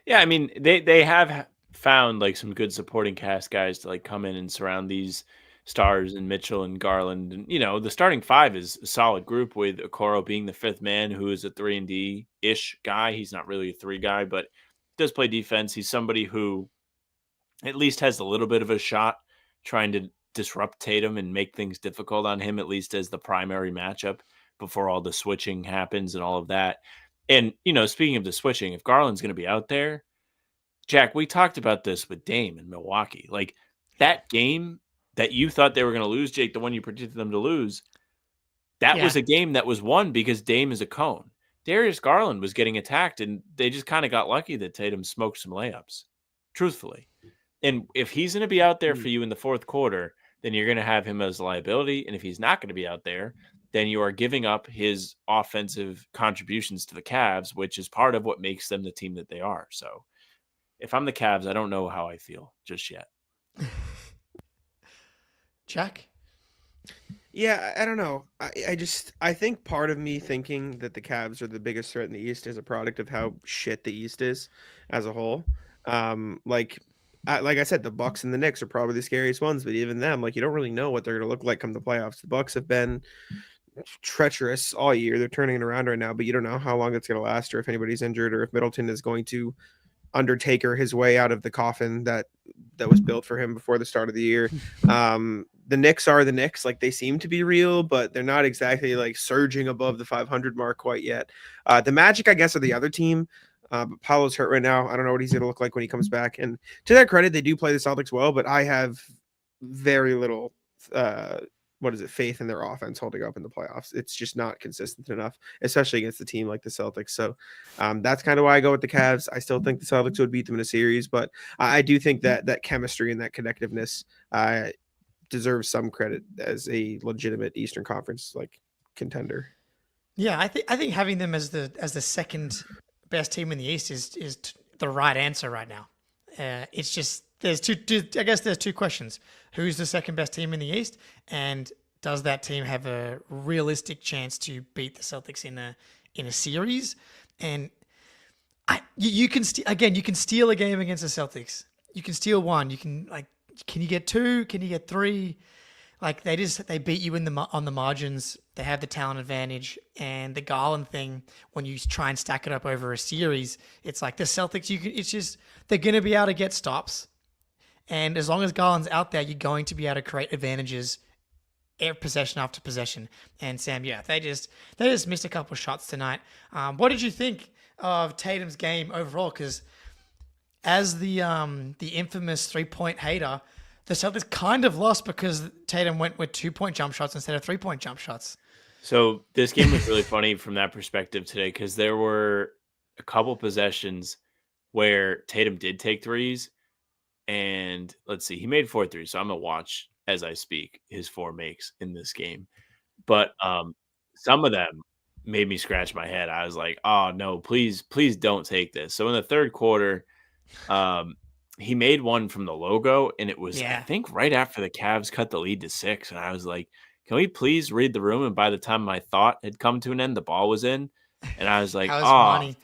Yeah, I mean, they have found like some good supporting cast guys to like come in and surround these stars and Mitchell and Garland. And, the starting 5 is a solid group, with Okoro being the 5th man, who is a 3-and-D-ish guy. He's not really a 3 guy, but does play defense. He's somebody who at least has a little bit of a shot trying to disrupt Tatum and make things difficult on him, at least as the primary matchup before all the switching happens and all of that. And, speaking of the switching, if Garland's going to be out there, Jack, we talked about this with Dame in Milwaukee. Like, that game that you thought they were going to lose, Jake, the one you predicted them to lose, that was a game that was won because Dame is a cone. Darius Garland was getting attacked, and they just kind of got lucky that Tatum smoked some layups, truthfully. And if he's going to be out there for you in the fourth quarter, then you're going to have him as a liability. And if he's not going to be out there, then you are giving up his offensive contributions to the Cavs, which is part of what makes them the team that they are. So if I'm the Cavs, I don't know how I feel just yet. Jack? Yeah, I don't know. I think part of me thinking that the Cavs are the biggest threat in the East is a product of how shit the East is as a whole. Like I said, the Bucks and the Knicks are probably the scariest ones, but even them, like, you don't really know what they're going to look like come the playoffs. The Bucks have been treacherous all year. They're turning it around right now, but you don't know how long it's going to last, or if anybody's injured, or if Middleton is going to Undertaker his way out of the coffin that was built for him before the start of the year. The Knicks are the Knicks. Like, they seem to be real, but they're not exactly like surging above the 500 mark quite yet. The Magic, I guess, are the other team. But Paolo's hurt right now. I don't know what he's going to look like when he comes back. And to their credit, they do play the Celtics well, but I have very little faith in their offense holding up in the playoffs. It's just not consistent enough, especially against a team like the Celtics. So that's kind of why I go with the Cavs. I still think the Celtics would beat them in a series, but I do think that chemistry and that connectiveness deserves some credit as a legitimate Eastern Conference like contender. Yeah, I think having them as the second best team in the East is the right answer right now. It's just there's two questions. Who's the second best team in the East, and does that team have a realistic chance to beat the Celtics in a series? And you can steal a game against the Celtics. You can steal one. You can can you get two? Can you get three? Like they beat you on the margins. They have the talent advantage, and the Garland thing. When you try and stack it up over a series, it's like the Celtics. They're going to be able to get stops, and as long as Garland's out there, you're going to be able to create advantages, possession after possession. And Sam, yeah, they just missed a couple shots tonight. What did you think of Tatum's game overall? Because as the infamous 3-point hater, the Celtics kind of lost because Tatum went with 2-point jump shots instead of 3-point jump shots. So this game was really funny from that perspective today because there were a couple possessions where Tatum did take threes, and let's see, he made 4 threes. So I'm gonna watch as I speak his 4 makes in this game, but some of them made me scratch my head. I was like, oh no, please don't take this. So in the third quarter, he made one from the logo, and it was, I think, right after the Cavs cut the lead to 6. And I was like, can we please read the room? And by the time my thought had come to an end, the ball was in. And I was like, money.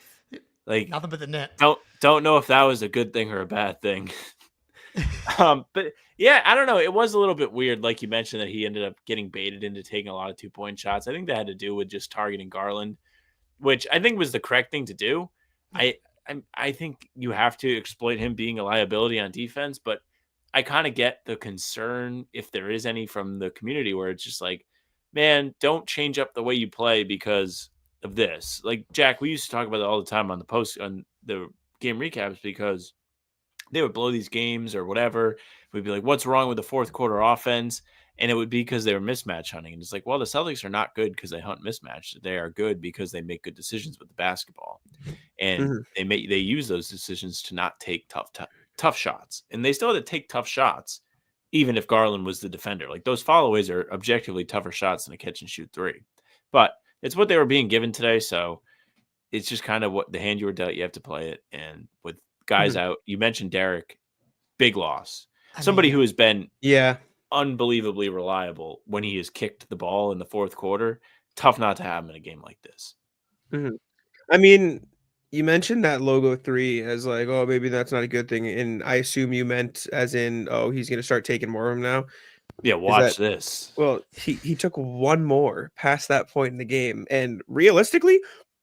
Like nothing but the net. Don't know if that was a good thing or a bad thing. But yeah, I don't know. It was a little bit weird, like you mentioned, that he ended up getting baited into taking a lot of 2-point shots. I think that had to do with just targeting Garland, which I think was the correct thing to do. I think you have to exploit him being a liability on defense, but I kind of get the concern, if there is any, from the community, where it's just like, man, don't change up the way you play because of this. Like, Jack, we used to talk about it all the time on the game recaps, because they would blow these games or whatever. We'd be like, what's wrong with the fourth quarter offense? And it would be because they were mismatch hunting. And it's like, well, the Celtics are not good because they hunt mismatch. They are good because they make good decisions with the basketball. And they use those decisions to not take tough shots. And they still had to take tough shots, even if Garland was the defender. Like, those followaways are objectively tougher shots than a catch and shoot 3. But it's what they were being given today. So it's just kind of what the hand you were dealt. You have to play it. And with guys out, you mentioned Derek, big loss. Somebody who has been unbelievably reliable when he has kicked the ball in the fourth quarter. Tough not to have him in a game like this. I mean, you mentioned that logo 3 as like, oh, maybe that's not a good thing. And I assume you meant as in, oh, he's going to start taking more of them now. Yeah, watch this. Well, he took one more past that point in the game. And realistically,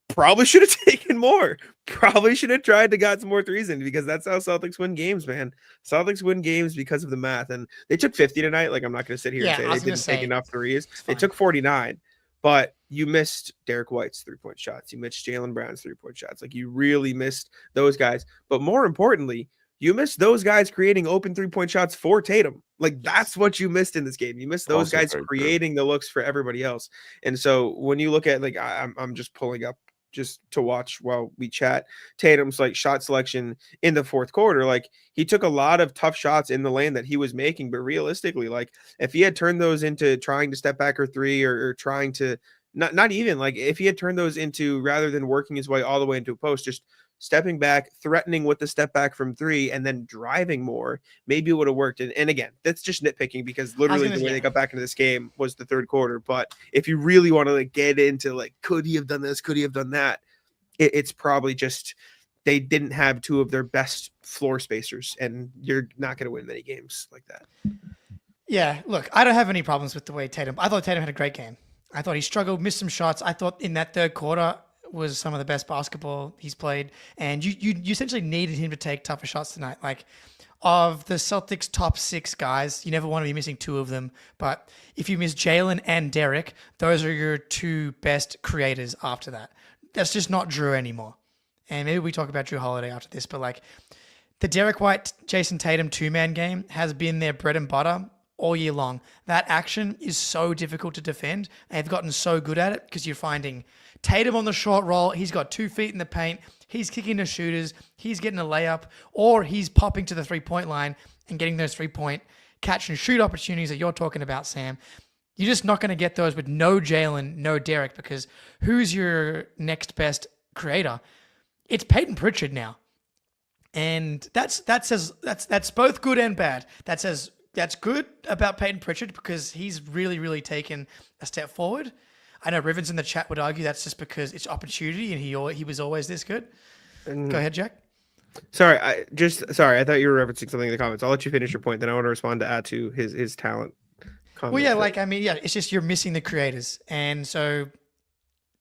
probably should have taken more. Probably should have tried to got some more threes in, because that's how Celtics win games, man. Celtics win games because of the math. And they took 50 tonight. Like, I'm not going to sit here and say they didn't take enough threes. They took 49, but you missed Derek White's 3-point shots. You missed Jaylen Brown's 3-point shots. Like, you really missed those guys. But more importantly, you missed those guys creating open 3-point shots for Tatum. Like, that's what you missed in this game. You missed those guys creating the looks for everybody else. And so when you look at, like, I'm just pulling up just to watch while we chat, Tatum's like shot selection in the fourth quarter. Like, he took a lot of tough shots in the lane that he was making, but realistically, like, if he had turned those into trying to step back or 3 or trying to not even, like, if he had turned those into, rather than working his way all the way into a post, just stepping back, threatening with the step back from 3, and then driving more, maybe it would have worked. And again, that's just nitpicking, because literally the way they got back into this game was the third quarter. But if you really want to, like, get into, like, could he have done this? Could he have done that? It's probably just they didn't have 2 of their best floor spacers, and you're not going to win many games like that. Yeah, look, I don't have any problems with the way I thought Tatum had a great game. I thought he struggled, missed some shots. I thought in that third quarter was some of the best basketball he's played. And you essentially needed him to take tougher shots tonight. Like, of the Celtics' top 6 guys, you never want to be missing 2 of them. But if you miss Jaylen and Derek, those are your 2 best creators after that. That's just not Jrue anymore. And maybe we talk about Jrue Holiday after this, but, like, the Derek White, Jason Tatum 2-man game has been their bread and butter all year long. That action is so difficult to defend. And they've gotten so good at it because you're finding Tatum on the short roll. He's got 2 feet in the paint. He's kicking to shooters. He's getting a layup, or he's popping to the 3-point line and getting those 3-point catch and shoot opportunities that you're talking about, Sam. You're just not going to get those with no Jalen, no Derek, because who's your next best creator? It's Payton Pritchard now. And that's both good and bad. That's good about Payton Pritchard because he's really, really taken a step forward. I know Rivens in the chat would argue that's just because it's opportunity and he was always this good. Go ahead, Jack. Sorry, I thought you were referencing something in the comments. I'll let you finish your point, then I want to respond to add to his talent. Well, yeah, it's just you're missing the creators. And so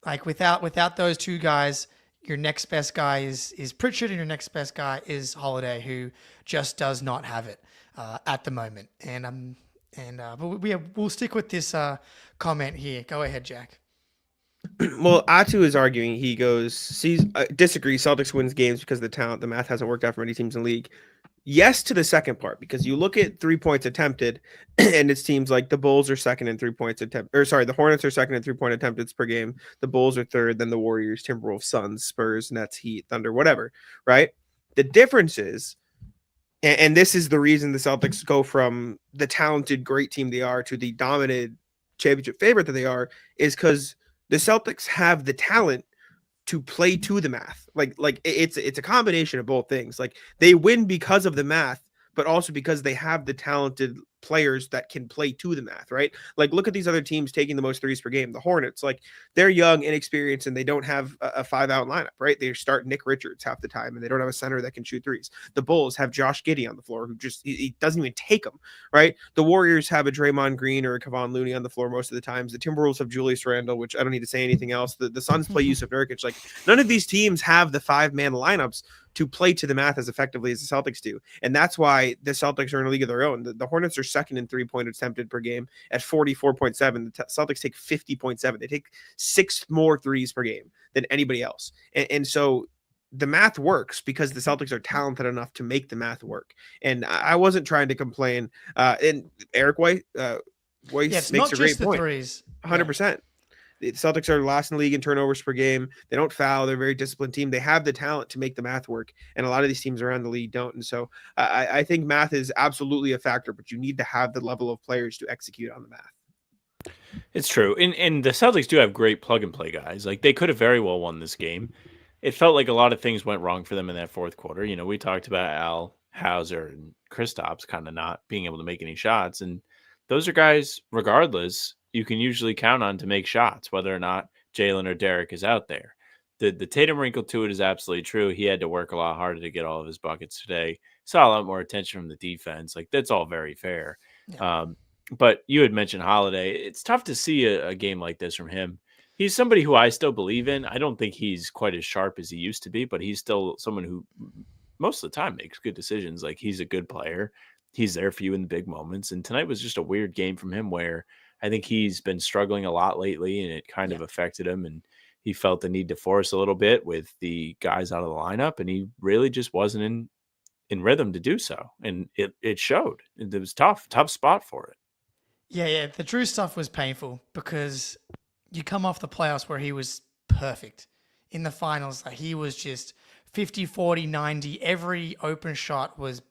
like without those two guys, your next best guy is Pritchard, and your next best guy is Holiday, who just does not have it at the moment. But we'll stick with this comment here. Go ahead, Jack. Well, Atu is arguing. He disagrees. Celtics wins games because of the talent. The math hasn't worked out for many teams in the league. Yes to the second part, because you look at 3 points attempted, and it seems like the Bulls are second in 3 points attempted. The Hornets are second in 3-point attempted per game. The Bulls are third, then the Warriors, Timberwolves, Suns, Spurs, Nets, Heat, Thunder, whatever, right? The difference is, and this is the reason the Celtics go from the talented, great team they are to the dominant championship favorite that they are, is because the Celtics have the talent to play to the math. Like it's a combination of both things. Like they win because of the math, but also because they have the talented players that can play to the math, right? Like look at these other teams taking the most threes per game. The Hornets, like they're young, inexperienced, and they don't have a 5-out lineup, right? They start Nick Richards half the time, and they don't have a center that can shoot threes. The Bulls have Josh Giddey on the floor, who just he doesn't even take them, right? The Warriors have a Draymond Green or a Kevon Looney on the floor most of the times. The Timberwolves have Julius Randle, which I don't need to say anything else. The Suns play Yusuf Nurkic. Like none of these teams have the 5-man lineups to play to the math as effectively as the Celtics do. And that's why the Celtics are in a league of their own. The Hornets are second in 3-point attempted per game at 44.7. The Celtics take 50.7. They take 6 more threes per game than anybody else. And so the math works because the Celtics are talented enough to make the math work. And I wasn't trying to complain. And Eric White makes a great point. Threes. 100%. The Celtics are last in the league in turnovers per game. They don't foul. They're a very disciplined team. They have the talent to make the math work, and a lot of these teams around the league don't. And so I think math is absolutely a factor, but you need to have the level of players to execute on the math. It's true. And the Celtics do have great plug-and-play guys. Like, they could have very well won this game. It felt like a lot of things went wrong for them in that fourth quarter. You know, we talked about Al, Hauser, and Kristaps kind of not being able to make any shots, and those are guys, regardless, you can usually count on to make shots, whether or not Jalen or Derek is out there. The Tatum wrinkle to it is absolutely true. He had to work a lot harder to get all of his buckets today. Saw a lot more attention from the defense. Like, that's all very fair. Yeah. But you had mentioned Holiday. It's tough to see a game like this from him. He's somebody who I still believe in. I don't think he's quite as sharp as he used to be, but he's still someone who most of the time makes good decisions. Like, he's a good player. He's there for you in the big moments. And tonight was just a weird game from him where I think he's been struggling a lot lately, and it kind of affected him, and he felt the need to force a little bit with the guys out of the lineup, and he really just wasn't in rhythm to do so. And it showed. It was tough spot for it. Yeah. The Jrue stuff was painful because you come off the playoffs where he was perfect. In the finals, like, he was just 50, 40, 90. Every open shot was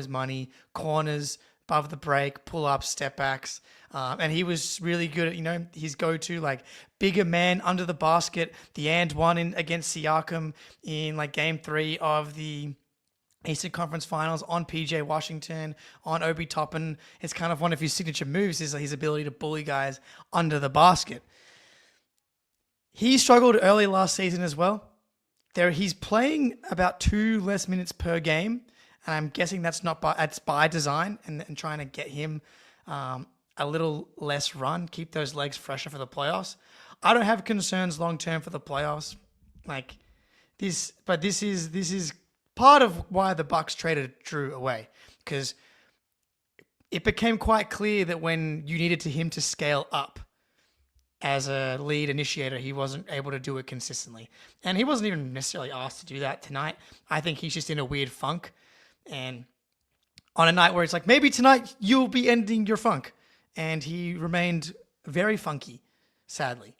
money. Corners, above the break, pull-ups, step-backs. And he was really good at, his go-to, like, bigger man under the basket. The and one against Siakam in, like, Game 3 of the Eastern Conference Finals on PJ Washington, on Obi Toppin. It's kind of one of his signature moves is his ability to bully guys under the basket. He struggled early last season as well. He's playing about 2 less minutes per game, and I'm guessing that's by design and trying to get him a little less run, keep those legs fresher for the playoffs. I don't have concerns long term for the playoffs, like this, but this is part of why the Bucks traded Jrue away, because it became quite clear that when you needed him to scale up as a lead initiator, he wasn't able to do it consistently. And he wasn't even necessarily asked to do that tonight. I think he's just in a weird funk. And on a night where it's like, maybe tonight you'll be ending your funk. And he remained very funky, sadly.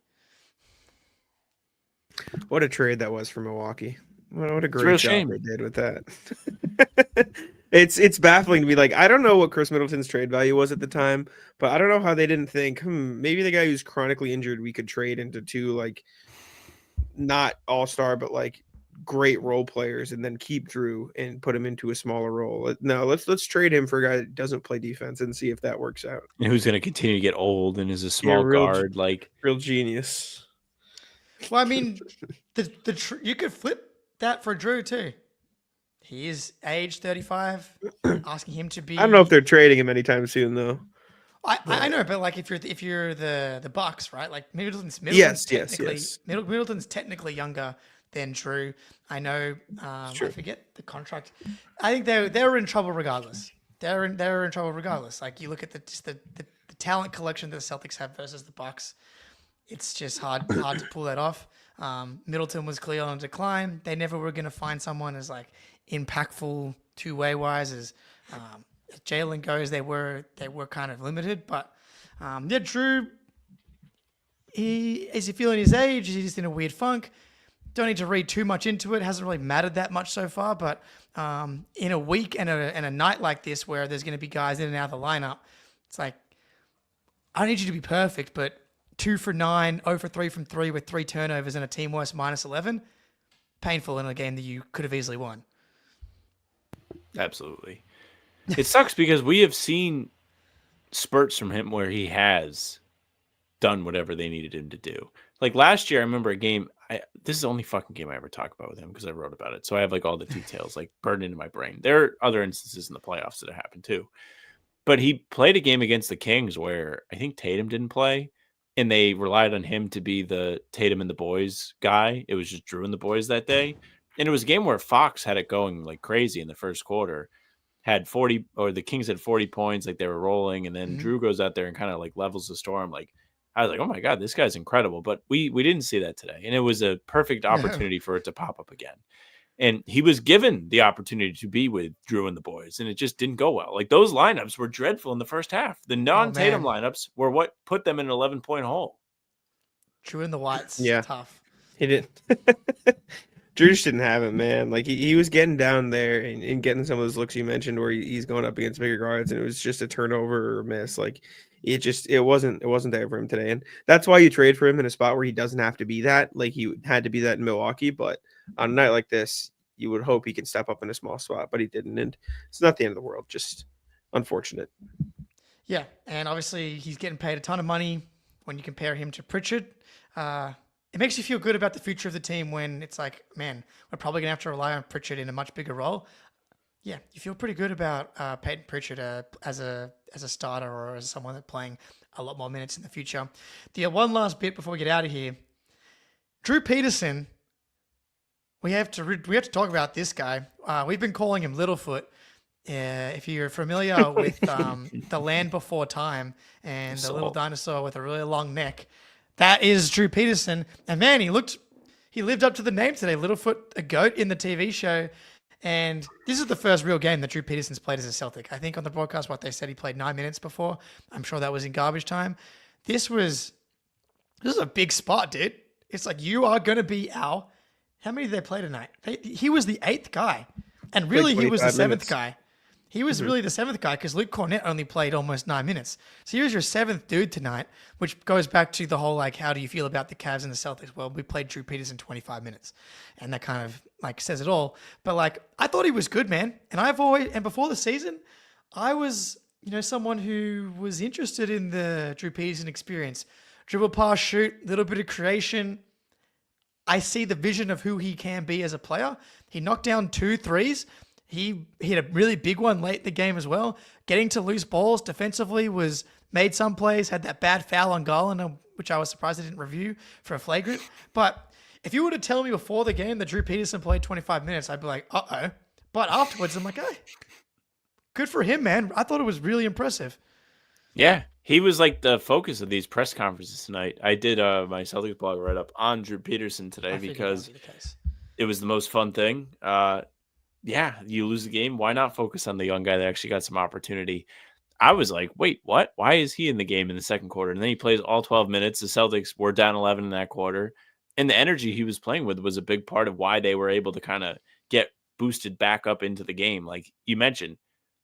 What a trade that was for Milwaukee. What a a great real job shame. they did with that. It's baffling to me. Like, I don't know what Chris Middleton's trade value was at the time, but I don't know how they didn't think, maybe the guy who's chronically injured we could trade into two, like, not all-star, but like great role players, and then keep Jrue and put him into a smaller role. No, let's trade him for a guy that doesn't play defense and see if that works out. And who's going to continue to get old and is a small guard, like real genius. Well, I mean, you could flip that for Jrue too. He is age 35. Asking him to be. I don't know if they're trading him anytime soon, though. I know, but like if you're the Bucks, right? Like Middleton's yes. Middleton's technically younger than Jrue. I know. I forget the contract. I think they were in trouble regardless. They're in trouble regardless. Like you look at the talent collection that the Celtics have versus the Bucks. It's just hard to pull that off. Middleton was clearly on decline. They never were going to find someone as like impactful two-way wise as Jalen goes. They were kind of limited, but Jrue. Is he feeling his age? Is he just in a weird funk? Don't need to read too much into it. Hasn't really mattered that much so far. But in a week and a night like this, where there's going to be guys in and out of the lineup, it's like I don't need you to be perfect, but 2 for 9, 0 for 3 from 3 with 3 turnovers and a team worst -11. Painful in a game that you could have easily won. Absolutely. It sucks because we have seen spurts from him where he has done whatever they needed him to do. Like last year, I remember a game. This is the only fucking game I ever talk about with him because I wrote about it. So I have like all the details like burned into my brain. There are other instances in the playoffs that have happened too. But he played a game against the Kings where I think Tatum didn't play. And they relied on him to be the Tatum and the boys guy. It was just Jrue and the boys that day. And it was a game where Fox had it going like crazy in the first quarter. Had 40, or the Kings had 40 points, like they were rolling. And then Jrue goes out there and kind of like levels the storm. Like, I was like, oh my God, this guy's incredible. But we didn't see that today. And it was a perfect opportunity for it to pop up again. And he was given the opportunity to be with Jrue and the boys, and it just didn't go well. Like those lineups were dreadful in the first half. The non-Tatum lineups were what put them in an 11-point hole. Jrue and the Whites, tough. He didn't. Jrue just didn't have it, man. Like he was getting down there and getting some of those looks you mentioned where he's going up against bigger guards, and it was just a turnover or a miss. Like it wasn't there for him today, and that's why you trade for him in a spot where he doesn't have to be that. Like he had to be that in Milwaukee, but on a night like this, you would hope he can step up in a small spot, but he didn't, and it's not the end of the world. Just unfortunate. Yeah, and obviously he's getting paid a ton of money when you compare him to Pritchard. It makes you feel good about the future of the team when it's like, man, we're probably going to have to rely on Pritchard in a much bigger role. Yeah, you feel pretty good about Payton Pritchard as a starter or as someone that's playing a lot more minutes in the future. The one last bit before we get out of here, Drew Peterson. We have to talk about this guy. We've been calling him Littlefoot. If you're familiar with The Land Before Time and the little dinosaur with a really long neck, that is Drew Peterson. And man, he lived up to the name today, Littlefoot, a goat in the TV show. And this is the first real game that Drew Peterson's played as a Celtic. I think on the broadcast, what they said, he played 9 minutes before. I'm sure that was in garbage time. This is a big spot, dude. It's like you are going to be our. How many did they play tonight? He was the 8th guy. And really, he was the 7th guy. He was really the 7th guy because Luke Cornett only played almost 9 minutes. So he was your 7th dude tonight, which goes back to the whole, like, how do you feel about the Cavs and the Celtics? Well, we played Drew Peterson 25 minutes. And that kind of, like, says it all. But, like, I thought he was good, man. And before the season, I was, someone who was interested in the Drew Peterson experience. Dribble, pass, shoot, little bit of creation. I see the vision of who he can be as a player. He knocked down 2 threes. He hit a really big one late in the game as well. Getting to loose balls defensively made some plays, had that bad foul on Garland, which I was surprised I didn't review for a flagrant. But if you were to tell me before the game that Drew Peterson played 25 minutes, I'd be like, uh-oh. But afterwards, I'm like, hey, good for him, man. I thought it was really impressive. Yeah, he was like the focus of these press conferences tonight. I did my Celtics blog write up on Drew Peterson today because it was the most fun thing. yeah, you lose the game. Why not focus on the young guy that actually got some opportunity? I was like, wait, what? Why is he in the game in the second quarter? And then he plays all 12 minutes. The Celtics were down 11 in that quarter. And the energy he was playing with was a big part of why they were able to kind of get boosted back up into the game. Like you mentioned,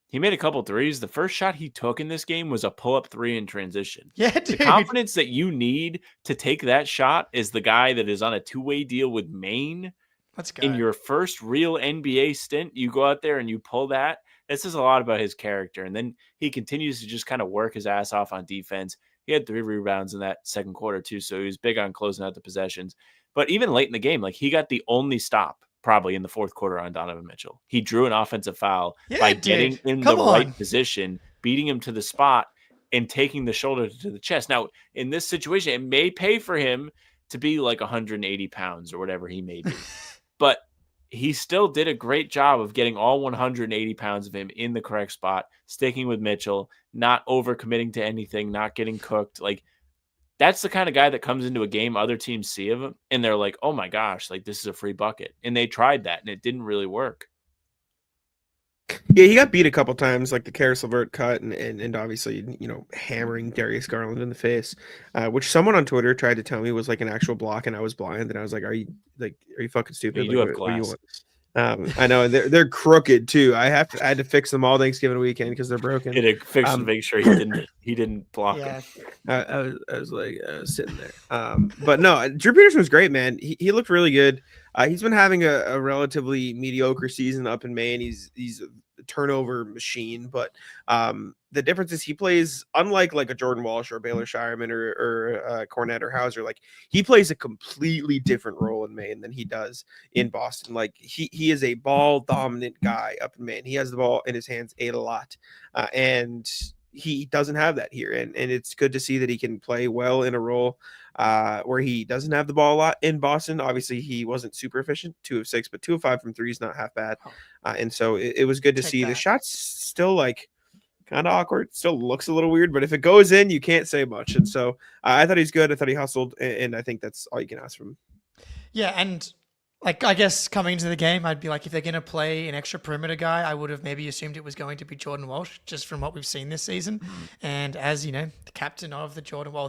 he made a couple threes. The first shot he took in this game was a pull-up three in transition. Yeah, The dude. confidence that you need to take that shot is the guy that is on a two-way deal with Maine. Let's go. In your first real NBA stint, you go out there and you pull that. That says a lot about his character. And then he continues to just kind of work his ass off on defense. He had 3 rebounds in that second quarter too, so he was big on closing out the possessions. But even late in the game, like he got the only stop probably in the fourth quarter on Donovan Mitchell. He drew an offensive foul by getting in the right position, beating him to the spot, and taking the shoulder to the chest. Now, in this situation, it may pay for him to be like 180 pounds or whatever he may be. But he still did a great job of getting all 180 pounds of him in the correct spot, sticking with Mitchell, not overcommitting to anything, not getting cooked. Like, that's the kind of guy that comes into a game other teams see of him, and they're like, oh my gosh, like this is a free bucket. And they tried that, and it didn't really work. Yeah, he got beat a couple times, like the Karis LeVert cut, and obviously, hammering Darius Garland in the face, which someone on Twitter tried to tell me was like an actual block, and I was blind, and I was like, "Are you fucking stupid?" You do like, have what do you glasses. want? I know they're crooked too. I had to fix them all Thanksgiving weekend because they're broken. He had to fix to make sure he didn't block him. I was like sitting there. But no, Drew Peterson was great, man. He looked really good. He's been having a relatively mediocre season up in Maine. He's a turnover machine, but the difference is he plays unlike like a Jordan Walsh or a Baylor Shireman or Cornette or Hauser. Like he plays a completely different role in Maine than he does in Boston. Like he is a ball dominant guy up in Maine. He has the ball in his hands a lot, and he doesn't have that here, and it's good to see that he can play well in a role where he doesn't have the ball a lot in Boston. Obviously, he wasn't super efficient, 2 of 6, but 2 of 5 from 3 is not half bad, and so it was good to see. The shot's still like kind of awkward, still looks a little weird, but if it goes in, you can't say much. And so I thought he's good. I thought he hustled, and I think that's all you can ask from him. Yeah, and like I guess coming into the game, I'd be like, if they're going to play an extra perimeter guy, I would have maybe assumed it was going to be Jordan Walsh, just from what we've seen this season. And as you know, the captain of the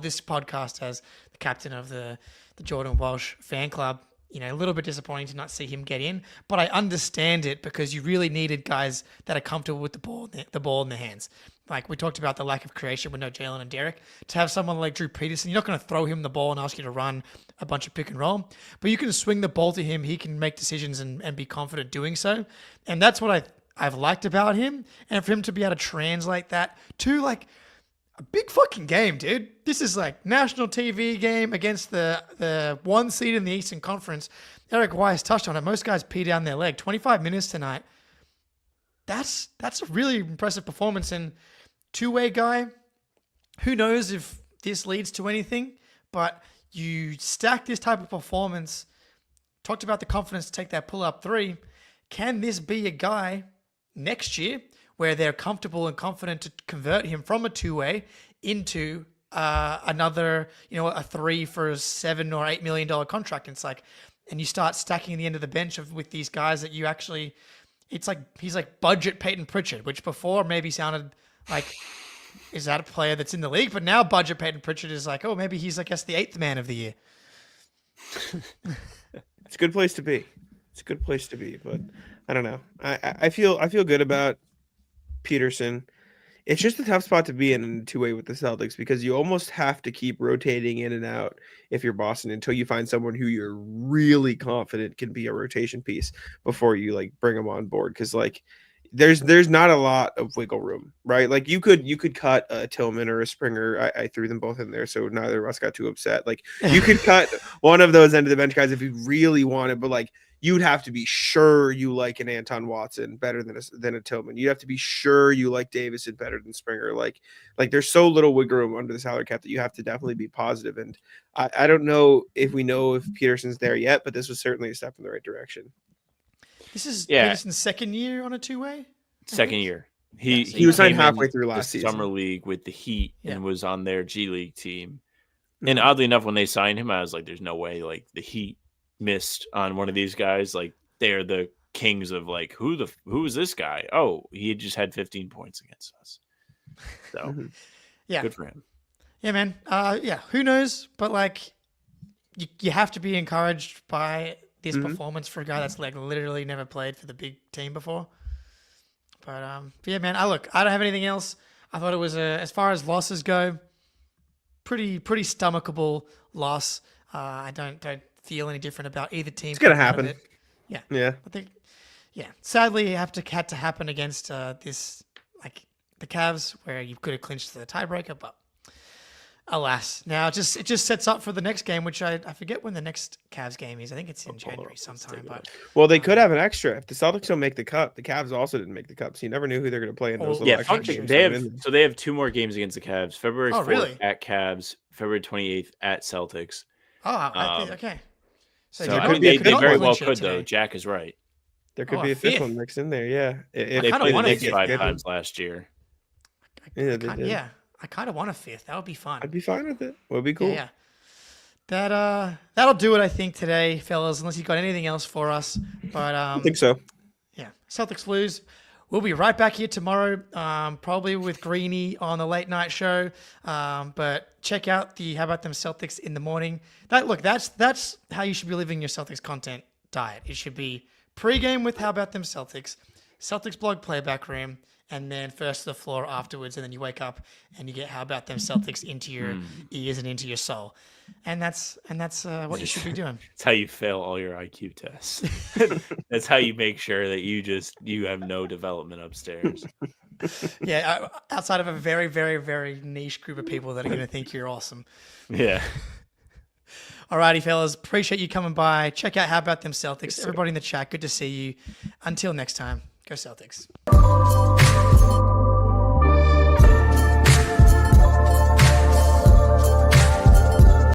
this podcast has the captain of the Jordan Walsh fan club. A little bit disappointing to not see him get in, but I understand it because you really needed guys that are comfortable with the ball in their hands. Like we talked about the lack of creation with no Jalen and Derek. To have someone like Drew Peterson, you're not going to throw him the ball and ask you to run a bunch of pick and roll, but you can swing the ball to him. He can make decisions and be confident doing so. And that's what I've liked about him. And for him to be able to translate that to like a big fucking game, dude. This is like national TV game against the 1 seed in the Eastern Conference. Eric Weiss touched on it. Most guys pee down their leg. 25 minutes tonight. That's a really impressive performance. And two-way guy, who knows if this leads to anything, but you stack this type of performance, talked about the confidence to take that pull-up 3. Can this be a guy next year where they're comfortable and confident to convert him from a two-way into another, a 3 for a $7 or $8 million contract? And it's like, and you start stacking the end of the bench with these guys that you actually, it's like he's like budget Payton Pritchard, which before maybe sounded like, is that a player that's in the league? But now budget Payton Pritchard is like, oh, maybe he's, I guess, the 8th man of the year. It's a good place to be. It's a good place to be, but I don't know. I feel good about Peterson. It's just a tough spot to be in two-way with the Celtics because you almost have to keep rotating in and out if you're Boston until you find someone who you're really confident can be a rotation piece before you like bring them on board. Because like there's not a lot of wiggle room, right? Like you could cut a Tillman or a Springer. I threw them both in there, so neither of us got too upset. Like you could cut one of those end of the bench guys if you really wanted, but like you'd have to be sure you like an Anton Watson better than a Tillman. You'd have to be sure you like Davison better than Springer. Like there's so little wiggle room under the salary cap that you have to definitely be positive. And I don't know if Peterson's there yet, but this was certainly a step in the right direction. This is Peterson's second year on a two-way? Second year. He was signed halfway through last season. Summer League with the Heat and was on their G League team. And oddly enough, when they signed him, I was like, there's no way like the Heat missed on one of these guys. Like they're the Kings of like who is this guy? Oh, he just had 15 points against us. So Yeah. good for him. Yeah, man. Yeah, who knows? But like, you have to be encouraged by this performance for a guy that's like literally never played for the big team before. But yeah, man. I don't have anything else. I thought it was as far as losses go, pretty stomachable loss. I don't feel any different about either team. It's gonna coming out of happen. it. Yeah. Yeah. I think. Yeah. Sadly, it had to happen against this like the Cavs, where you could have clinched the tiebreaker, but alas. Now it just sets up for the next game, which I forget when the next Cavs game is. I think it's in January sometime. But Well, they could have an extra. If the Celtics don't make the cup, the Cavs also didn't make the cup, so you never knew who they're going to play in those little Yeah, extra fuck games. they have 2 more games against the Cavs. February 4th really? at Cavs, February 28th at Celtics. okay. So they I mean, they they not very well clinch it could today. though. Jack is right. There could Oh, be a a fifth fifth. one mixed in there. Yeah. They kinda played the want a Knicks fifth. 5 times last year. Yeah, they did. Yeah, I kind of want a fifth. That would be fun. I'd be fine with it. Would be cool. Yeah. That'll do it, I think, today, fellas. Unless you got anything else for us, but I think so. yeah, Celtics lose. We'll be right back here tomorrow, probably with Greeny on the late night show. But check out the How About Them Celtics in the morning. That's how you should be living your Celtics content diet. It should be pregame with How About Them Celtics, Celtics blog playback room, and then first to the floor afterwards. And then you wake up and you get How About Them Celtics into your ears and into your soul. And that's what you should be doing. That's how you fail all your IQ tests. That's how you make sure that you have no development upstairs. Yeah, outside of a very, very, very niche group of people that are going to think you're awesome. Yeah. Alrighty, fellas. Appreciate you coming by. Check out How About Them Celtics. Everybody in the chat, good to see you. Until next time, go Celtics.